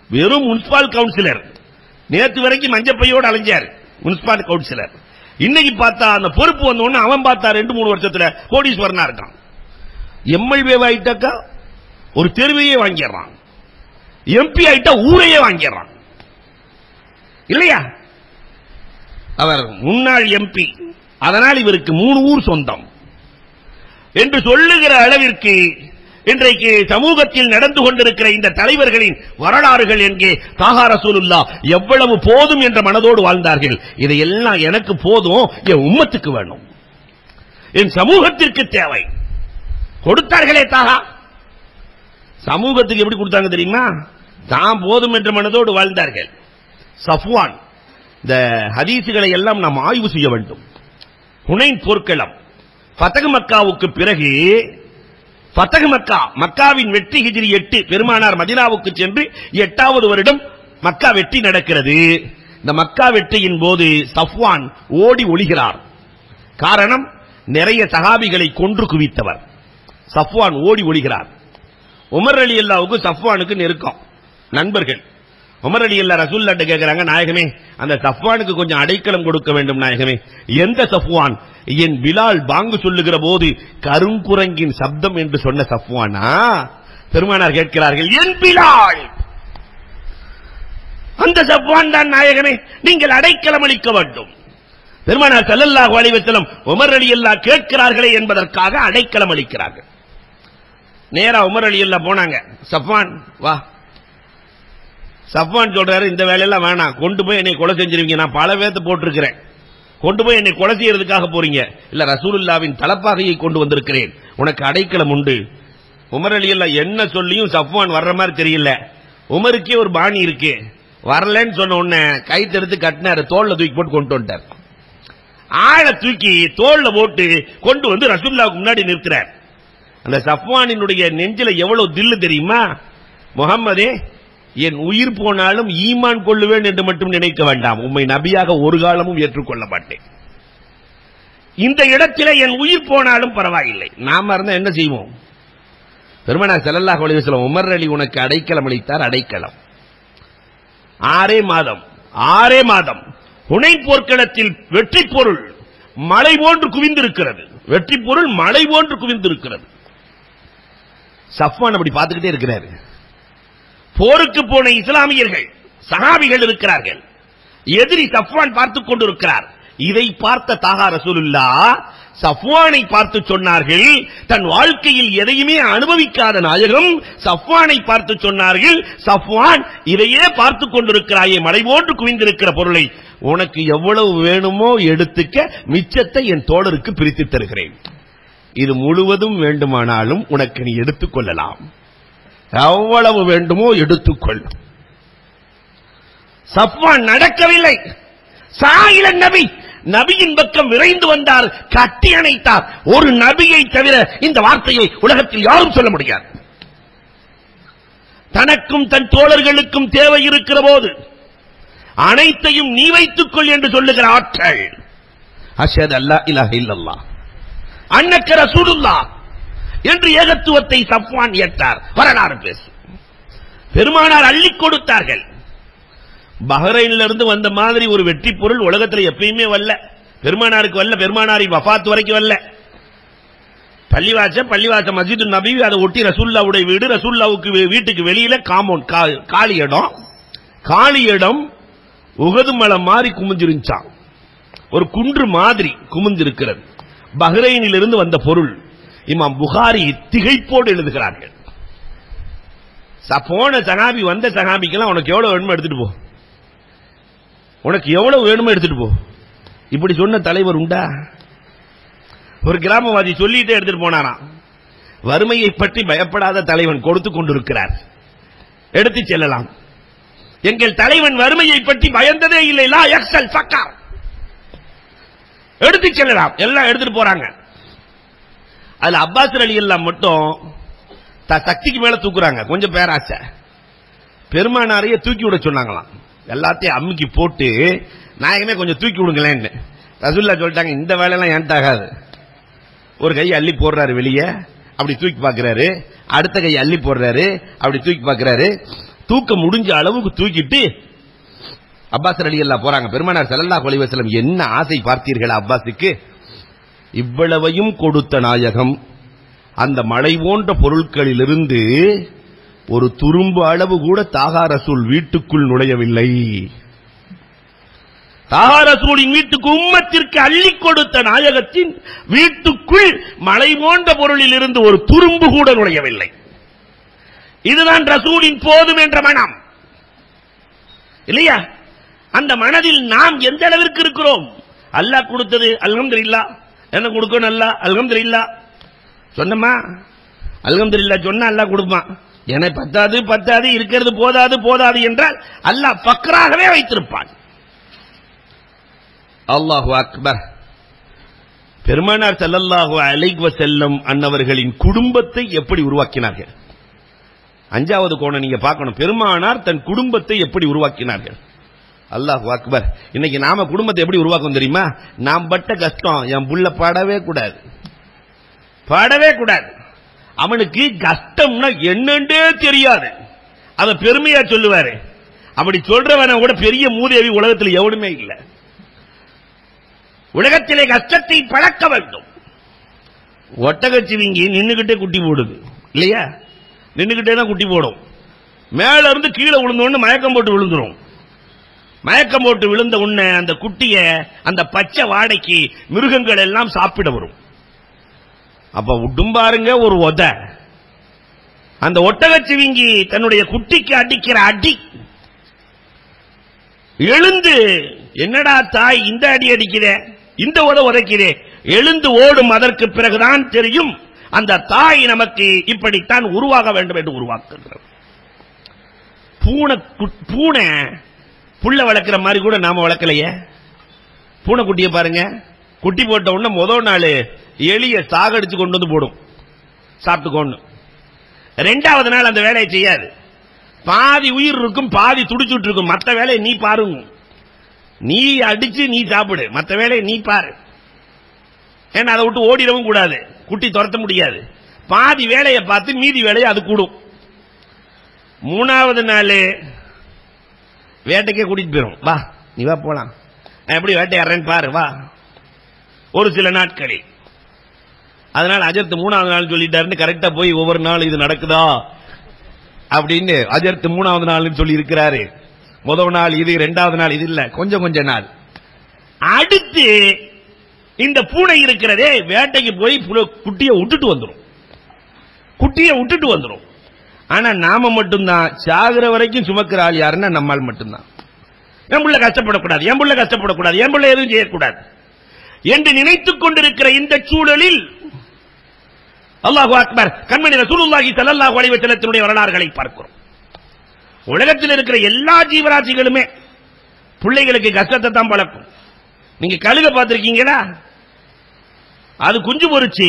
வெறும் முனிசிபல் கவுன்சிலர். நேற்று வரைக்கும் மஞ்சப்பையோடு அலைஞ்சார் முனிசிபல் கவுன்சிலர். இன்னைக்கு பார்த்தா அந்த பொறுப்பு வந்தோன்னு அவன் பார்த்தா 2-3 வருஷத்துல கோடீஸ்வரனா இருக்கான். எம்எல்ஏ ஆயிட்டாக்கா ஒரு தெருவையே வாங்கிடுறான், எம்பி ஆயிட்டா ஊரையே வாங்கிடுறான் இல்லையா? அவர் முன்னாள் எம்பி, அதனால் இவருக்கு 3 ஊர் சொந்தம் என்று சொல்லுகிற அளவிற்கு இன்றைக்கு சமூகத்தில் நடந்து கொண்டிருக்கிற இந்த தலைவர்களின் வரலாறுகள் எங்கே? தாஹா ரசூலுல்லாஹ் எவ்வளவு போதும் என்ற மனதோடு வாழ்ந்தார்கள். இதையெல்லாம் எனக்கு போதும், என் உம்மத்துக்கு வேணும், என் சமூகத்திற்கு தேவை. கொடுத்தார்களே தாஹா. சமூகத்துக்கு எப்படி கொடுத்தாங்க தெரியுமா? தான் போதும் என்ற மனதோடு வாழ்ந்தார்கள். சஃப்வான், இந்த ஹதீசுகளை எல்லாம் நாம் ஆய்வு செய்ய வேண்டும். ஹுனைன் போர்க்களம், ஃபதஹ் மக்காவுக்கு பிறகு, ஃபதஹ் மக்கா, மக்காவின் வெற்றி ஹிஜ்ரி 8, பெருமானார் மதீனாவுக்கு சென்று 8வது வருடம் மக்கா வெற்றி நடக்கிறது. இந்த மக்கா வெற்றியின் போது சஃப்வான் ஓடி ஒளிகிறார். காரணம், நிறைய சஹாபிகளை கொன்று குவித்தவர். சஃப்வான் ஓடி ஒளிகிறார். உமர் ரலியல்லாஹுக்கு சஃப்வானுக்கு நெருக்கம், நண்பர்கள். உமர் ரலியல்லாஹு ரசூலுல்லாஹ்ட்ட கேக்குறாங்க, நாயகமே அந்த சஃப்வானுக்கு கொஞ்சம் அடைக்கலம் கொடுக்க வேண்டும் நாயகமே. எந்த சஃப்வான்? என் பிலால் பாங்கு சொல்லுகிற போது கருங்குரங்கின் சப்தம் என்று சொன்ன சஃப்வானா? பெருமானார் கேட்கிறார்கள், என் பிலால், அந்த சஃப்வான் தான் நாயகமே, நீங்கள் அடைக்கலம் அளிக்க வேண்டும். பெருமானார் ஸல்லல்லாஹு அலைஹி வஸல்லம் உமர் ரலியல்லாஹு கேட்கிறார்களே என்பதற்காக அடைக்கலம் அளிக்கிறார்கள். நேரா உமர் ரலியல்லாஹு போனாங்க. சஃப்வான் வா. சஃப்வான் சொல்றாரு, இந்த வேலையெல்லாம் வேணாம், கொண்டு போய் என்னை கொலை செஞ்சிருவீங்க, நான் பல பேர்த்து போட்டிருக்கிறேன், கொண்டு போய் என்னை கொலை செய்யறதுக்காக போறீங்க. இல்ல, ரசூலுல்லாவின் தலப்பாகையை கொண்டு வந்திருக்கிறேன், உனக்கு அடைக்கலம் உண்டு. உமர் ரலியல்லாஹு என்ன சொல்லியும் சஃப்வான் வர்ற மாதிரி தெரியல. உமருக்கே ஒரு பாணி இருக்கு. வரலன்னு சொன்ன உடனே கைத்தெடுத்து கட்டினாரு, தோல்ல தூக்கி போட்டு கொண்டு வந்துட்டார். ஆளை தூக்கி தோல்ல போட்டு கொண்டு வந்து ரசூலுல்லாஹ்வுக்கு முன்னாடி நிறுத்துறார். அந்த சஃப்வானினுடைய நெஞ்சில எவ்வளவு தில்லு தெரியுமா? முஹம்மதே, என் உயிர் போனாலும் ஈமான் கொள்ளுவேன் என்று மட்டும் நினைக்க வேண்டாம், உம்மை நபியாக ஒரு காலமும் ஏற்றுக்கொள்ள மாட்டேன். இந்த இடத்திலே என் உயிர் போனாலும் பரவாயில்லை, நாம இருந்தா என்ன செய்வோம்? பெருமானார் ஸல்லல்லாஹு அலைஹி வஸல்லம் உமர் அலி உனக்கு அடைக்கலம் அளித்தார். அடைக்கலம் 6 மாதம் ஹுனைன் போர்க்களத்தில் வெற்றி பொருள் மலை போன்று குவிந்திருக்கிறது. வெற்றி பொருள் மலை போன்று குவிந்திருக்கிறது. சஃப்வான் அப்படி பார்த்துக்கிட்டே இருக்கிறாரு. போருக்கு போன இஸ்லாமியர்கள் சஹாபிகள் இருக்கிறார்கள். எதிரி சஃப்வான் பார்த்துக் கொண்டிருக்கிறார். இதை பார்த்த தாஹா ரசூலுல்லாஹ் சஃப்வானை பார்த்து சொன்னார்கள், தன் வாழ்க்கையில் எதையுமே அனுபவிக்காத நாயகம் சஃப்வானை பார்த்து சொன்னார்கள், சஃப்வான், இதையே பார்த்துக் கொண்டிருக்கிறாயே, மலை போன்று குவிந்திருக்கிற பொருளை உனக்கு எவ்வளவு வேணுமோ எடுத்துக்க, மிச்சத்தை என் தோழருக்கு பிரித்து தருகிறேன். இது முழுவதும் வேண்டுமானாலும் உனக்கு நீ எடுத்துக் கொள்ளலாம், எவ்வளவு வேண்டுமோ எடுத்துக்கொள். சஃப்வான் நடக்கவில்லை. சாயில நபி நபியின் பக்கம் விரைந்து வந்தார், கட்டி அணைத்தார். ஒரு நபியை தவிர இந்த வார்த்தையை உலகத்தில் யாரும் சொல்ல முடியாது. தனக்கும் தன் தோழர்களுக்கும் தேவை இருக்கிற போது அனைத்தையும் நீ வைத்துக்கொள் என்று சொல்லுகிற ஆற்றல். அஷ்ஹது அல்லா இலாஹ இல்லல்லாஹ் அன்னக ரசூலுல்லாஹ் என்று ஏகத்துவத்தை சஃப்வான் ஏற்றார். வரலாறு பேசு. பெருமானார் அள்ளி கொடுத்தார்கள். பஹ்ரைனிலிருந்து வந்த மாதிரி ஒரு வெற்றி பொருள் உலகத்தில் எப்பயுமே வரல. பெருமானாருக்கு வரல, பெருமானாரின் வஃபாத் வரைக்கும் வரல. பள்ளிவாச மஸ்ஜிது நபி, அதை ஒட்டி ரசூலுல்லாஹ்வுடைய வீடு, ரசூலுல்லாஹ்வுக்கு வீட்டுக்கு வெளியில காம்பவுண்ட், காலி இடம் உகது மலை மாதிரி குமிஞ்சிருச்சான், ஒரு குன்று மாதிரி குமிஞ்சிருக்கிறது. பஹ்ரைனிலிருந்து வந்த பொருள். இமாம் புகாரி திகைப்போடு எழுதுகிறார்கள். போன சஹாபி வந்த சஹாபிக்கெல்லாம் உனக்கு எவ்வளவு வேணுமோ எடுத்துட்டு போ, உனக்கு எவ்வளவு வேணுமோ எடுத்துட்டு போ. இப்படி சொன்ன தலைவர் உண்டா? ஒரு கிராமவாதி சொல்லிட்டே எடுத்துட்டு போனாராம். வறுமையை பற்றி பயப்படாத தலைவன் கொடுத்து கொண்டிருக்கிறார், எடுத்து செல்லலாம். எங்கள் தலைவன் வறுமையை பற்றி பயந்ததே இல்லை, லா யக்ஸல் ஃபக்கர், எடுத்து செல்லலாம். எல்லாம் எடுத்துட்டு போறாங்க. அதுல அப்பாஸ் ரலியல்லாஹு மட்டும் சக்திக்கு மேல தூக்குறாங்க, கொஞ்சம் பேராசை. பெருமானாரையே தூக்கி விட சொன்னாங்களாம். எல்லாத்தையும் அம்மிக்கு போட்டு, நாயகமே கொஞ்சம் தூக்கி விடுங்களேன்னு. ரசூலுல்லாஹ் சொல்லிட்டாங்க, இந்த வேலையெல்லாம் ஏன்ட்டாகாது. ஒரு கை அள்ளி போடுறாரு வெளியே, அப்படி தூக்கி பார்க்கிறாரு. அடுத்த கை அள்ளி போடுறாரு, அப்படி தூக்கி பார்க்கிறாரு. தூக்க முடிஞ்ச அளவுக்கு தூக்கிட்டு அப்பாஸ் ரலியல்லாஹு போறாங்க. பெருமானார் ஸல்லல்லாஹு அலைஹி வஸல்லம் என்ன ஆசை பார்த்தீர்களா அப்பாஸுக்கு? இவ்வளவையும் கொடுத்த நாயகம் அந்த மலை போன்ற பொருட்களிலிருந்து ஒரு துரும்பு அளவு கூட தாஹா ரசூல் வீட்டுக்குள் நுழையவில்லை. தாஹா ரசூலின் வீட்டுக்கு உம்மத்திற்கு அள்ளி கொடுத்த நாயகத்தின் வீட்டுக்குள் மலை போன்ற பொருளில் இருந்து ஒரு துரும்பு கூட நுழையவில்லை. இதுதான் ரசூலின் போதும் என்ற மனம் இல்லையா? அந்த மனதில் நாம் எந்த அளவிற்கு இருக்கிறோம்? அல்லாஹ் கொடுத்தது அல்ஹம்துலில்லாஹ், என்ன கொடுக்கணும் அல்லாஹ் அல்ஹம்துலில்லாஹ் சொன்னமா, அல்ஹம்துலில்லாஹ் சொன்னா அல்லாஹ் கொடுப்பான். என பத்தாது இருக்கிறது போதாது என்றால் அல்லாஹ் பக்கராகவே வைத்திருப்பான். அல்லாஹு அக்பர். பெருமானார் ஸல்லல்லாஹு அலைஹி வஸல்லம் அன்னவர்களின் குடும்பத்தை எப்படி உருவாக்கினார்கள்? 5வது கோணம் நீங்க பார்க்கணும். பெருமானார் தன் குடும்பத்தை எப்படி உருவாக்கினார்கள்? அல்லாஹ் அக்பர். இன்னைக்கு நாம குடும்பத்தை எப்படி உருவாக்கும் தெரியுமா? நாம் பட்ட கஷ்டம் என் புள்ள படவே கூடாது, படவே கூடாது. அவனுக்கு கஷ்டம்னா என்னண்டே தெரியாது, அத பெருமையா சொல்லுவாரு. அப்படி சொல்றவன கூட பெரிய மூதேவி உலகத்தில் எவனுமே இல்லை. உலகத்திலே கஷ்டத்தை பழக்க வேண்டும். ஒட்டகச்சிவிங்கி நின்னுகிட்டே குட்டி போடுது இல்லையா? நின்னுகிட்டே தான் குட்டி போடும். மேல இருந்து கீழே விழுந்தோன்னு மயக்கம் போட்டு விழுந்துரும். மயக்கம் போட்டு விழுந்த உடனே அந்த குட்டிய அந்த பச்சை வாடைக்கு மிருகங்கள் எல்லாம் சாப்பிட வரும். அப்ப விட்டும் பாருங்க ஒரு உத. அந்த ஒட்டகச்சிவிங்கி தன்னுடைய குட்டிக்கு அடிக்கிற அடி, எழுந்து என்னடா தாய் இந்த அடி அடிக்கிறே, இந்த உதைக்கிறே, எழுந்து ஓடும். அதற்கு பிறகுதான் தெரியும் அந்த தாய் நமக்கு இப்படித்தான் உருவாக வேண்டும் என்று உருவாக்குகிறது. பூனை புள்ள வளர்க்கிற மாதிரி கூட நாம வளர்க்கலையே. பூனை குட்டியை பாருங்க, குட்டி போட்ட உடனே முதல் நாள் எலிய சாகடிச்சு கொண்டு வந்து போடும், சாப்பிட்டுக்கொண்டு. ரெண்டாவது நாள் அந்த வேலையை செய்யாது. பாதி உயிர் இருக்கும், பாதி துடிச்சுட்டு இருக்கும். மற்ற வேலையை நீ பாருங்க, நீ அடிச்சு நீ சாப்பிடு, மற்ற வேலையை நீ பாரு. ஏன்னா அதை விட்டு ஓடிடவும் கூடாது, குட்டி துரத்த முடியாது. பாதி வேலையை பார்த்து மீதி வேலையை அது கூடும். மூணாவது நாள் வேட்டைக்கே கூட்டிட்டு போயிடும். வா நீ வா போலாம், எப்படி வேட்டையாடுறேன்னு பாரு வா. ஒரு சில நாட்களில் அதனால அஜர்த்து மூணாவது நாள் சொல்லிட்டாருன்னு கரெக்டா போய் ஒவ்வொரு நாள் இது நடக்குதா அப்படின்னு அஜர்த்து மூணாவது நாள் சொல்லி இருக்கிறாரு. முதல் நாள் இது, இரண்டாவது நாள் இது இல்ல, கொஞ்சம் கொஞ்ச நாள். அடுத்து இந்த பூனை இருக்கிறதே வேட்டைக்கு போய் குட்டியை விட்டுட்டு வந்துடும், குட்டியை விட்டுட்டு வந்துடும். ஆனா நாம மட்டும்தான் சாகுற வரைக்கும் சுமக்கிற ஆள் யாருன்னா நம்மால் மட்டும்தான். என் புள்ள கஷ்டப்படக்கூடாது, என் புள்ள கஷ்டப்படக்கூடாது, என் புள்ள எதுவும் செய்யக்கூடாது என்று நினைத்துக் கொண்டிருக்கிற இந்த சூழலில் அல்லாஹு அக்பர், கண்மணி ரசூலுல்லாஹி ஸல்லல்லாஹு அலைஹி வஸல்லத்தினுடைய வரலாறுகளை பார்க்கிறோம். உலகத்தில் இருக்கிற எல்லா ஜீவராசிகளுமே பிள்ளைகளுக்கு கஷ்டத்தை தான் பழக்கும். நீங்க கழுக பார்த்திருக்கீங்களா? அது குஞ்சு பொறிச்சு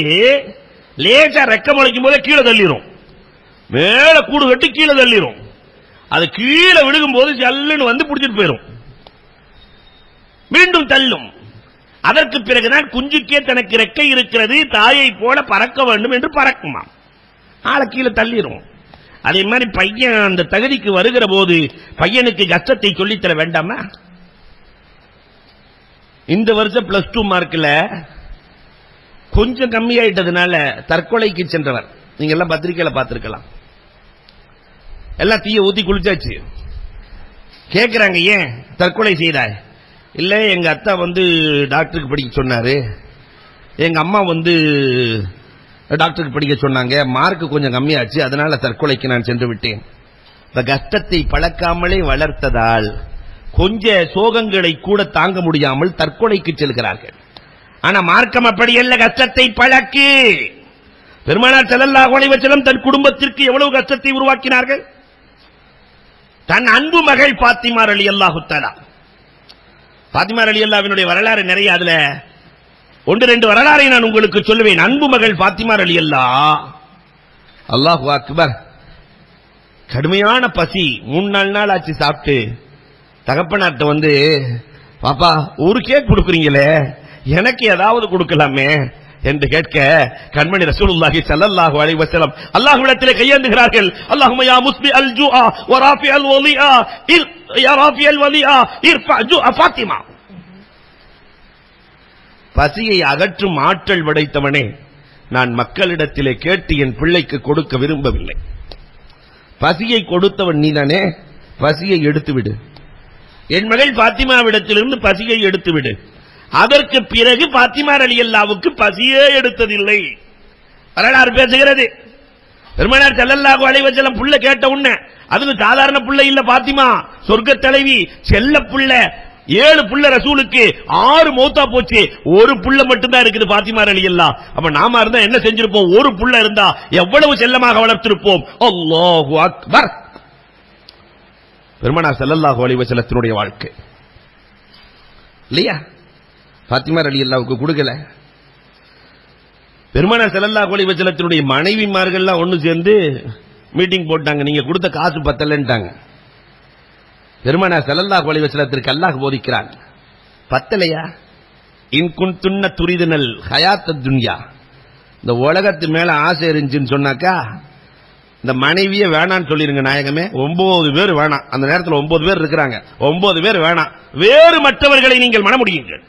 லேசா ரெக்க முளைக்கும் போதே கீழே தள்ளிரும், மேல கூடு கட்டி கீழே தள்ளிரும். அது கீழே விழுகும் போது ஜல்லுன்னு வந்து பிடிச்சிட்டு போயிடும், மீண்டும் தள்ளும். அதற்கு பிறகுதான் குஞ்சுக்கே தனக்கு ரெக்கை இருக்கிறது, தாயை போல பறக்க வேண்டும் என்று பறக்குமா, ஆளை கீழே தள்ளிரும். அதே மாதிரி பையன் அந்த தகுதிக்கு வருகிற போது பையனுக்கு கஷ்டத்தை சொல்லித்தர வேண்டாமா? இந்த வருஷம் +2 மார்க்ல கொஞ்சம் கம்மியாயிட்டதுனால தற்கொலைக்கு சென்றவர், நீங்க எல்லாம் பத்திரிகையில பார்த்திருக்கலாம். எல்லாம் தீய ஊத்தி குளிச்சாச்சு. கேட்கிறாங்க ஏன் தற்கொலை செய்தாய்? இல்ல எங்க அத்தா டாக்டருக்கு படிக்க சொன்னாரு, எங்க அம்மா டாக்டருக்கு படிக்க சொன்னாங்க, மார்க் கொஞ்சம் கம்மியாச்சு, அதனால தற்கொலைக்கு நான் சென்று விட்டேன். கஷ்டத்தை பழக்காமலே வளர்த்ததால் கொஞ்ச சோகங்களை கூட தாங்க முடியாமல் தற்கொலைக்கு செல்கிறார்கள். ஆனா மார்க்கம் அப்படி அல்ல, கஷ்டத்தை பழக்கு. பெருமானார் ஸல்லல்லாஹு அலைஹி வஸல்லம் தன் குடும்பத்திற்கு எவ்வளவு கஷ்டத்தை உருவாக்கினார்கள். தன் அன்பு மகள் பாத்திமா ரலியல்லாஹு தஆலா, பாத்திமா ரலியல்லாஹுவினுடைய வரலாறு நிறைய, அதுல 1-2 வரலாறை நான் உங்களுக்கு சொல்லுவேன். அன்பு மகள் பாத்திமா ரலியல்லாஹு, அல்லாஹு அக்பர், கடுமையான பசி, 3-4 நாள் ஆச்சு சாப்பிட்டு. தகப்பனார்ட்ட பாப்பா ஊருக்கே கொடுக்குறீங்களே, எனக்கு ஏதாவது கொடுக்கலாமே என்று கேட்க, கண்மணி ரசூலுல்லாஹி ஸல்லல்லாஹு அலைஹி வஸல்லம் அல்லாஹ்விடத்திலே கையேந்துகிறார்கள். அல்லாஹும்ம யா முஸ்பி அல் ஜூஆ வ ராஃபி அல் வலிஆ யா ராஃபி அல் வலிஆ இர்ஃபா ஜூஆ ஃபாத்திமா. பசியை அகற்றும் ஆற்றல் படைத்தவனே, நான் மக்களிடத்திலே கேட்டு என் பிள்ளைக்கு கொடுக்க விரும்பவில்லை. பசியை கொடுத்தவன் நீதானே, பசியை எடுத்துவிடு. என் மகள் பாத்திமாவிடத்திலிருந்து பசியை எடுத்துவிடு. அதற்கு பிறகு பாத்திமா ரலியல்லாஹுவுக்கு பசியே எடுத்ததில்லை. வரலாறு பேசுகிறது. பெருமானார் ஸல்லல்லாஹு அலைஹி வஸல்லம் புள்ள கேட்ட உடனே, அதுக்கு சாதாரண புள்ள இல்ல, பாத்திமா சொர்க்க தலைவி, செல்ல புள்ள. 7 புள்ள ரசூலுக்கு, 6 மௌத்தா போச்சு, ஒரு புள்ள மட்டும்தான் இருக்குது பாத்திமா ரலியல்லாஹு. அப்ப நாம இருந்தா என்ன செஞ்சிருப்போம்? ஒரு புள்ள இருந்தா எவ்வளவு செல்லமாக வளர்த்திருப்போம். அல்லாஹு அக்பர். பெருமானார் ஸல்லல்லாஹு அலைஹி வஸல்லத்தினுடைய வாழ்க்கை இல்லையா? பாத்திமா ரலியல்லாஹுவுக்கு கொடுக்கல. பெருமானார் ஸல்லல்லாஹு அலைஹி வஸல்லத்தினுடைய மனைவிமார்கள்லாம் ஒன்னு சேர்ந்து மீட்டிங் போட்டாங்க, நீங்க கொடுத்த காசு பத்தலன்ட்டாங்க. பெருமானார் ஸல்லல்லாஹு அலைஹி வஸல்லத்திற்கு அல்லாஹ் போதிக்கிறான், பத்தலையா இன் குன்துன்ன துரிதுனல் ஹயாத்தத் துன்யா, இந்த உலகத்து மேல ஆசை இருந்துச்சுன்னு சொன்னாக்கா இந்த மனைவியே வேணான்னு சொல்லிருங்க நாயகமே. 9 பேர் வேணாம், அந்த நேரத்தில் 9 பேர் இருக்கிறாங்க, 9 பேர் வேணாம், வேறு மற்றவர்களை நீங்கள் மணமுடியுங்கள்.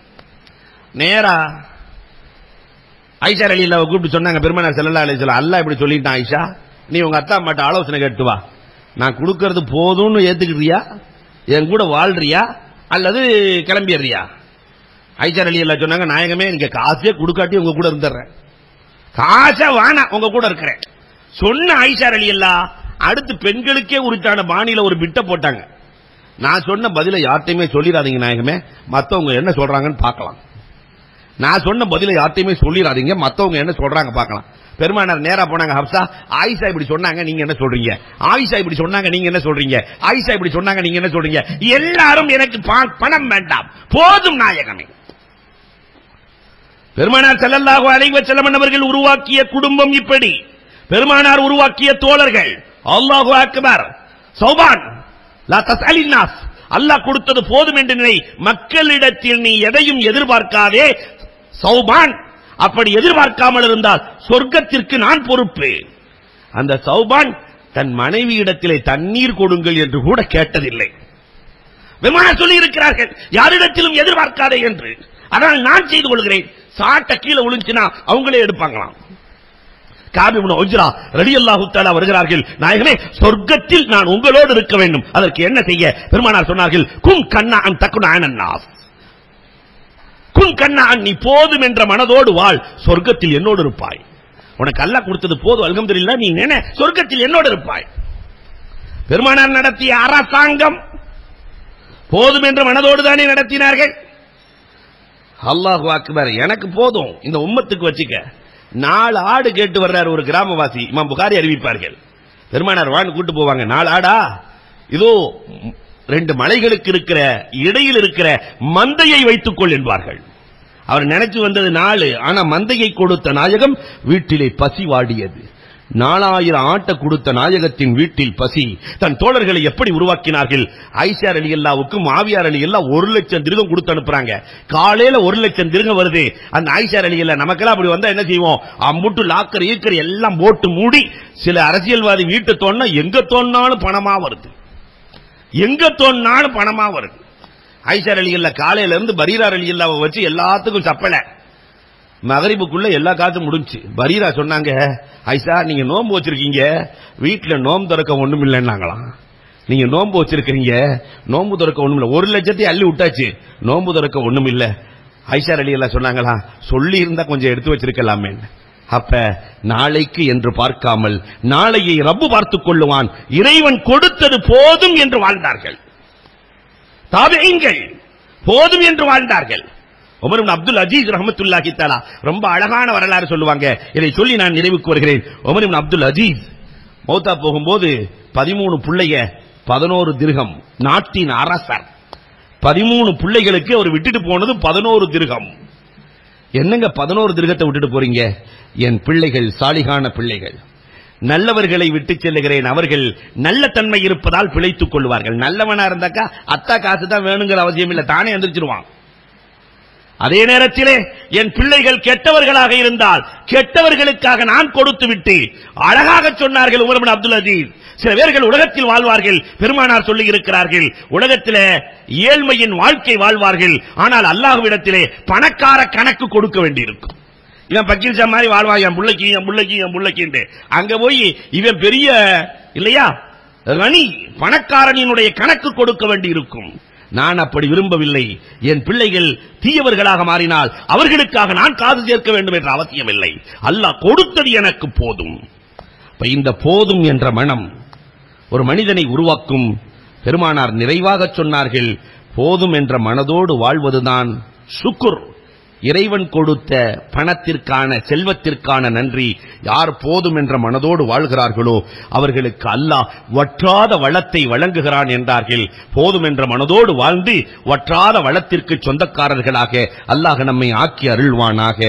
நேரா ஆயிஷா ரலியல்லாஹு கூப்பிட்டு சொன்னாங்க, பெருமானார் ஸல்லல்லாஹு அலைஹி வஸல்லம், அல்லாஹ் இப்படி சொல்லிட்டான், ஆயிஷா நீ உங்க அத்தா அம்மாட்ட ஆலோசனை கேட்டு வா, நான் கொடுக்கறது போதும்னு ஏத்துக்கிறியா, என் கூட வாழ்றியா அல்லது கிளம்பிடுறியா? ஆயிஷா ரலியல்லாஹு சொன்னாங்க, நாயகமே நீங்க காசே கொடுக்காட்டி உங்க கூட இருந்துடுறேன், காசை வானா உங்க கூட இருக்கிறேன். சொன்ன ஆயிஷா ரலியல்லாஹு அடுத்து பெண்களுக்கே உரித்தான பாணியில ஒரு பிட்ட போட்டாங்க, நான் சொன்ன பதில யார்ட்டையுமே சொல்லிடாதீங்க நாயகமே, மத்தவங்க என்ன சொல்றாங்கன்னு பார்க்கலாம். நான் சொன்ன பதில யார்ட்டையுமே சொல்லிடாதீங்க, மத்தவங்க என்ன சொல்றாங்க பார்க்கலாம். பெருமானார் நேரா போனாங்க, ஹப்சா ஆயிஷா இப்படி சொன்னாங்க நீங்க என்ன சொல்றீங்க, ஆயிஷா இப்படி சொன்னாங்க நீங்க என்ன சொல்றீங்க, ஆயிஷா இப்படி சொன்னாங்க நீங்க என்ன சொல்றீங்க, எல்லாரும் எனக்கு பணம் வேண்டாம் போதும் நாயகமே. பெருமானார் ஸல்லல்லாஹு அலைஹி வஸல்லம் அவர்கள் உருவாக்கிய குடும்பம் இப்படி, பெருமானார் உருவாக்கிய தோழர்கள். அல்லாஹு அக்பர். சௌபான் லா தஸ்அலின் நாஸ், அல்லாஹ் கொடுத்தது போதும் என்று நினை, மக்களிடத்தில் நீ எதையும் எதிர்பார்க்காதே. சௌபான் அப்படி எதிர்பார்க்காமல் இருந்தால் சொர்க்கத்திற்கு நான் பொறுப்பு. அந்த சௌபான் தன் மனைவியிடத்திலே தண்ணீர் கொடுங்கள் என்று கூட கேட்டதில்லை. பெருமானார் சொல்லி இருக்கிறார்கள், யாரிடத்திலும் எதிர்பார்க்காதே என்று. அதனால் நான் செய்து கொள்கிறேன். சாட்ட கீழே விழுந்துச்சுன்னா அவங்களே எடுப்பாங்களாம். காபி இப்னு உஜ்ரா ரலியல்லாஹு தஆலா வருகிறார்கள், நாயகமே சொர்க்கத்தில் நான் உங்களோடு இருக்க வேண்டும், அதற்கு என்ன செய்ய? பெருமானார் சொன்னார்கள், குன் கன்னா அன் தகுன அனன்னாஸ், குன் கன்னா அன், நீ போதும் என்ற மனதோடு வாழ், சொர்க்கத்தில் என்னோடு இருப்பாய். உனக்கு அல்லாஹ் கொடுத்தது போதும் அல்ஹம்துலில்லாஹ், நீ நினை சொர்க்கத்தில் என்னோடு இருப்பாய். பெருமானார் நடத்திய அரசாங்கம் போதும் என்ற மனதோடு தானே நடத்தினார்கள். அல்லாஹு அக்பர். எனக்கு போதும், இந்த உம்மத்துக்கு வச்சுக்க. 4 ஆடு கேட்டு வர்றார் ஒரு கிராமவாசி, இமாம் புகாரி அறிவிப்பார்கள். பெருமானார் வான்னு கூட்டு போவாங்க, 4 ஆடா, இதோ 2 மலைகளுக்கு இருக்கிற இடையில் இருக்கிற மந்தையை வைத்துக் கொள் என்பார்கள். அவர் நினைச்சு வந்தது 4, ஆனா மந்தையை கொடுத்த நாயகம் வீட்டிலே பசி வாடியது. 4000 ஆட்டை கொடுத்த நாயகத்தின் வீட்டில் பசி. தன் தோழர்களை எப்படி உருவாக்கினார்கள்? ஆயிஷா ரலியல்லாஹுவுக்கு மாவியா ரலியல்லாஹு 1 லட்சம் திரகம் கொடுத்து அனுப்புறாங்க. காலையில 1 லட்சம் திரகம் வருது. அந்த ஆயிஷா ரலியல்லாஹு நமக்கெல்லாம் அப்படி வந்தா என்ன செய்வோம்? அம்புட்டு லாக்கர் ஈக்கர் எல்லாம் போட்டு மூடி, சில அரசியல்வாதி வீட்டை தோணுனா எங்க தோணுனாலும் பணமா வருது, எங்க தோணுனாலும் பணமா வருது. ஆயிஷா ரலியல்லாஹு காலையில இருந்து பரீரா ரலியல்லாஹு வச்சு எல்லாத்துக்கும் சப்பலை. மகரிபுக்குள்ள எல்லா காத்தும் முடிஞ்சு. பரீரா சொன்னாங்க, ஐசா நீங்க நோன்பு வச்சிருக்கீங்க, வீட்டுல நோன்பு திறக்க ஒண்ணும் இல்லைன்னாங்களாம். நீங்க நோன்பு வச்சிருக்கீங்க, நோன்பு திறக்க ஒண்ணும் இல்ல, 1 லட்சத்தை அள்ளி விட்டாச்சு, நோன்பு திறக்க ஒண்ணும் இல்ல. ஐஷா ரலியல்லாஹு சொன்னாங்களா, சொல்லி இருந்தா கொஞ்சம் எடுத்து வச்சிருக்கலாமே. அப்ப நாளைக்கு என்று பார்க்காமல் நாளையை ரப்பு பார்த்துக் கொள்ளுவான், இறைவன் கொடுத்தது போதும் என்று வாழ்ந்தார்கள். தாபிஈன்கள் போதும் என்று வாழ்ந்தார்கள். உமர் இப்னு அப்துல் அஜீஸ் ரஹ்மத்துல்லாஹி தஆலா ரொம்ப அழகான வரலாறு சொல்லுவாங்க. இதை சொல்லி நான் நிறைவுக்கு வருகிறேன். உமர் இப்னு அப்துல் அஜீஸ் மௌத்தா போகும்போது 13 பிள்ளைய 11 திர்ஹம், நாட்டின் அரசர். 13 பிள்ளைகளுக்கு அவர் விட்டுட்டு போனது 11 திர்ஹம். என்னங்க 11 திர்ஹத்தை விட்டுட்டு போறீங்க? என் பிள்ளைகள் சாலிகான பிள்ளைகள், நல்லவர்களை விட்டு செல்லுகிறேன், அவர்கள் நல்ல தன்மை இருப்பதால் பிழைத்துக் கொள்வார்கள். நல்லவனா இருந்தாக்கா அத்தா காசு தான் வேணுங்கிற அவசியம் இல்லை, தானே எந்திரிச்சிருவான். அதே நேரத்திலே என் பிள்ளைகள் கெட்டவர்களாக இருந்தால் கெட்டவர்களுக்காக நான் கொடுத்து விட்டு, அழகாக சொன்னார்கள் உமர் இப்னு அப்துல் அஜீஸ். சில பேர்கள் உலகத்தில் வாழ்வார்கள், பெருமானார் சொல்லி இருக்கிறார்கள், உலகத்திலே ஏழ்மையின் வாழ்க்கை வாழ்வார்கள், ஆனால் அல்லாஹ்விடத்திலே பணக்கார கணக்கு கொடுக்க வேண்டியிருக்கும். இவன் பக்கீர் சாம் மாதிரி வாழ்வான், என் புள்ளைக்கு என் புள்ளைக்கு என் புள்ளைக்கு. அங்க போய் இவன் பெரிய இல்லையா ரனி பணக்காரனினுடைய கணக்கு கொடுக்க வேண்டி இருக்கும். நான் அப்படி விரும்பவில்லை. என் பிள்ளைகள் தீயவர்களாக மாறினால் அவர்களுக்காக நான் காது சேர்க்க வேண்டும் என்ற அவசியம் இல்லை. அல்லாஹ் கொடுத்தது எனக்கு போதும். இந்த போதும் என்ற மனம் ஒரு மனிதனை உருவாக்கும். பெருமானார் நிறைவாக சொன்னார்கள், போதும் என்ற மனதோடு வாழ்வதுதான் சுக்குர், இறைவன் கொடுத்த பணத்திற்கான செல்வத்திற்கான நன்றி. யார் போதும் என்ற மனதோடு வாழ்கிறார்களோ அவர்களுக்கு அல்லாஹ் வற்றாத வளத்தை வழங்குகிறான் என்றார்கள். போதும் என்ற மனதோடு வாழ்ந்து வற்றாத வளத்திற்கு சொந்தக்காரர்களாக அல்லாஹ் நம்மை ஆக்கி அருள்வானாக.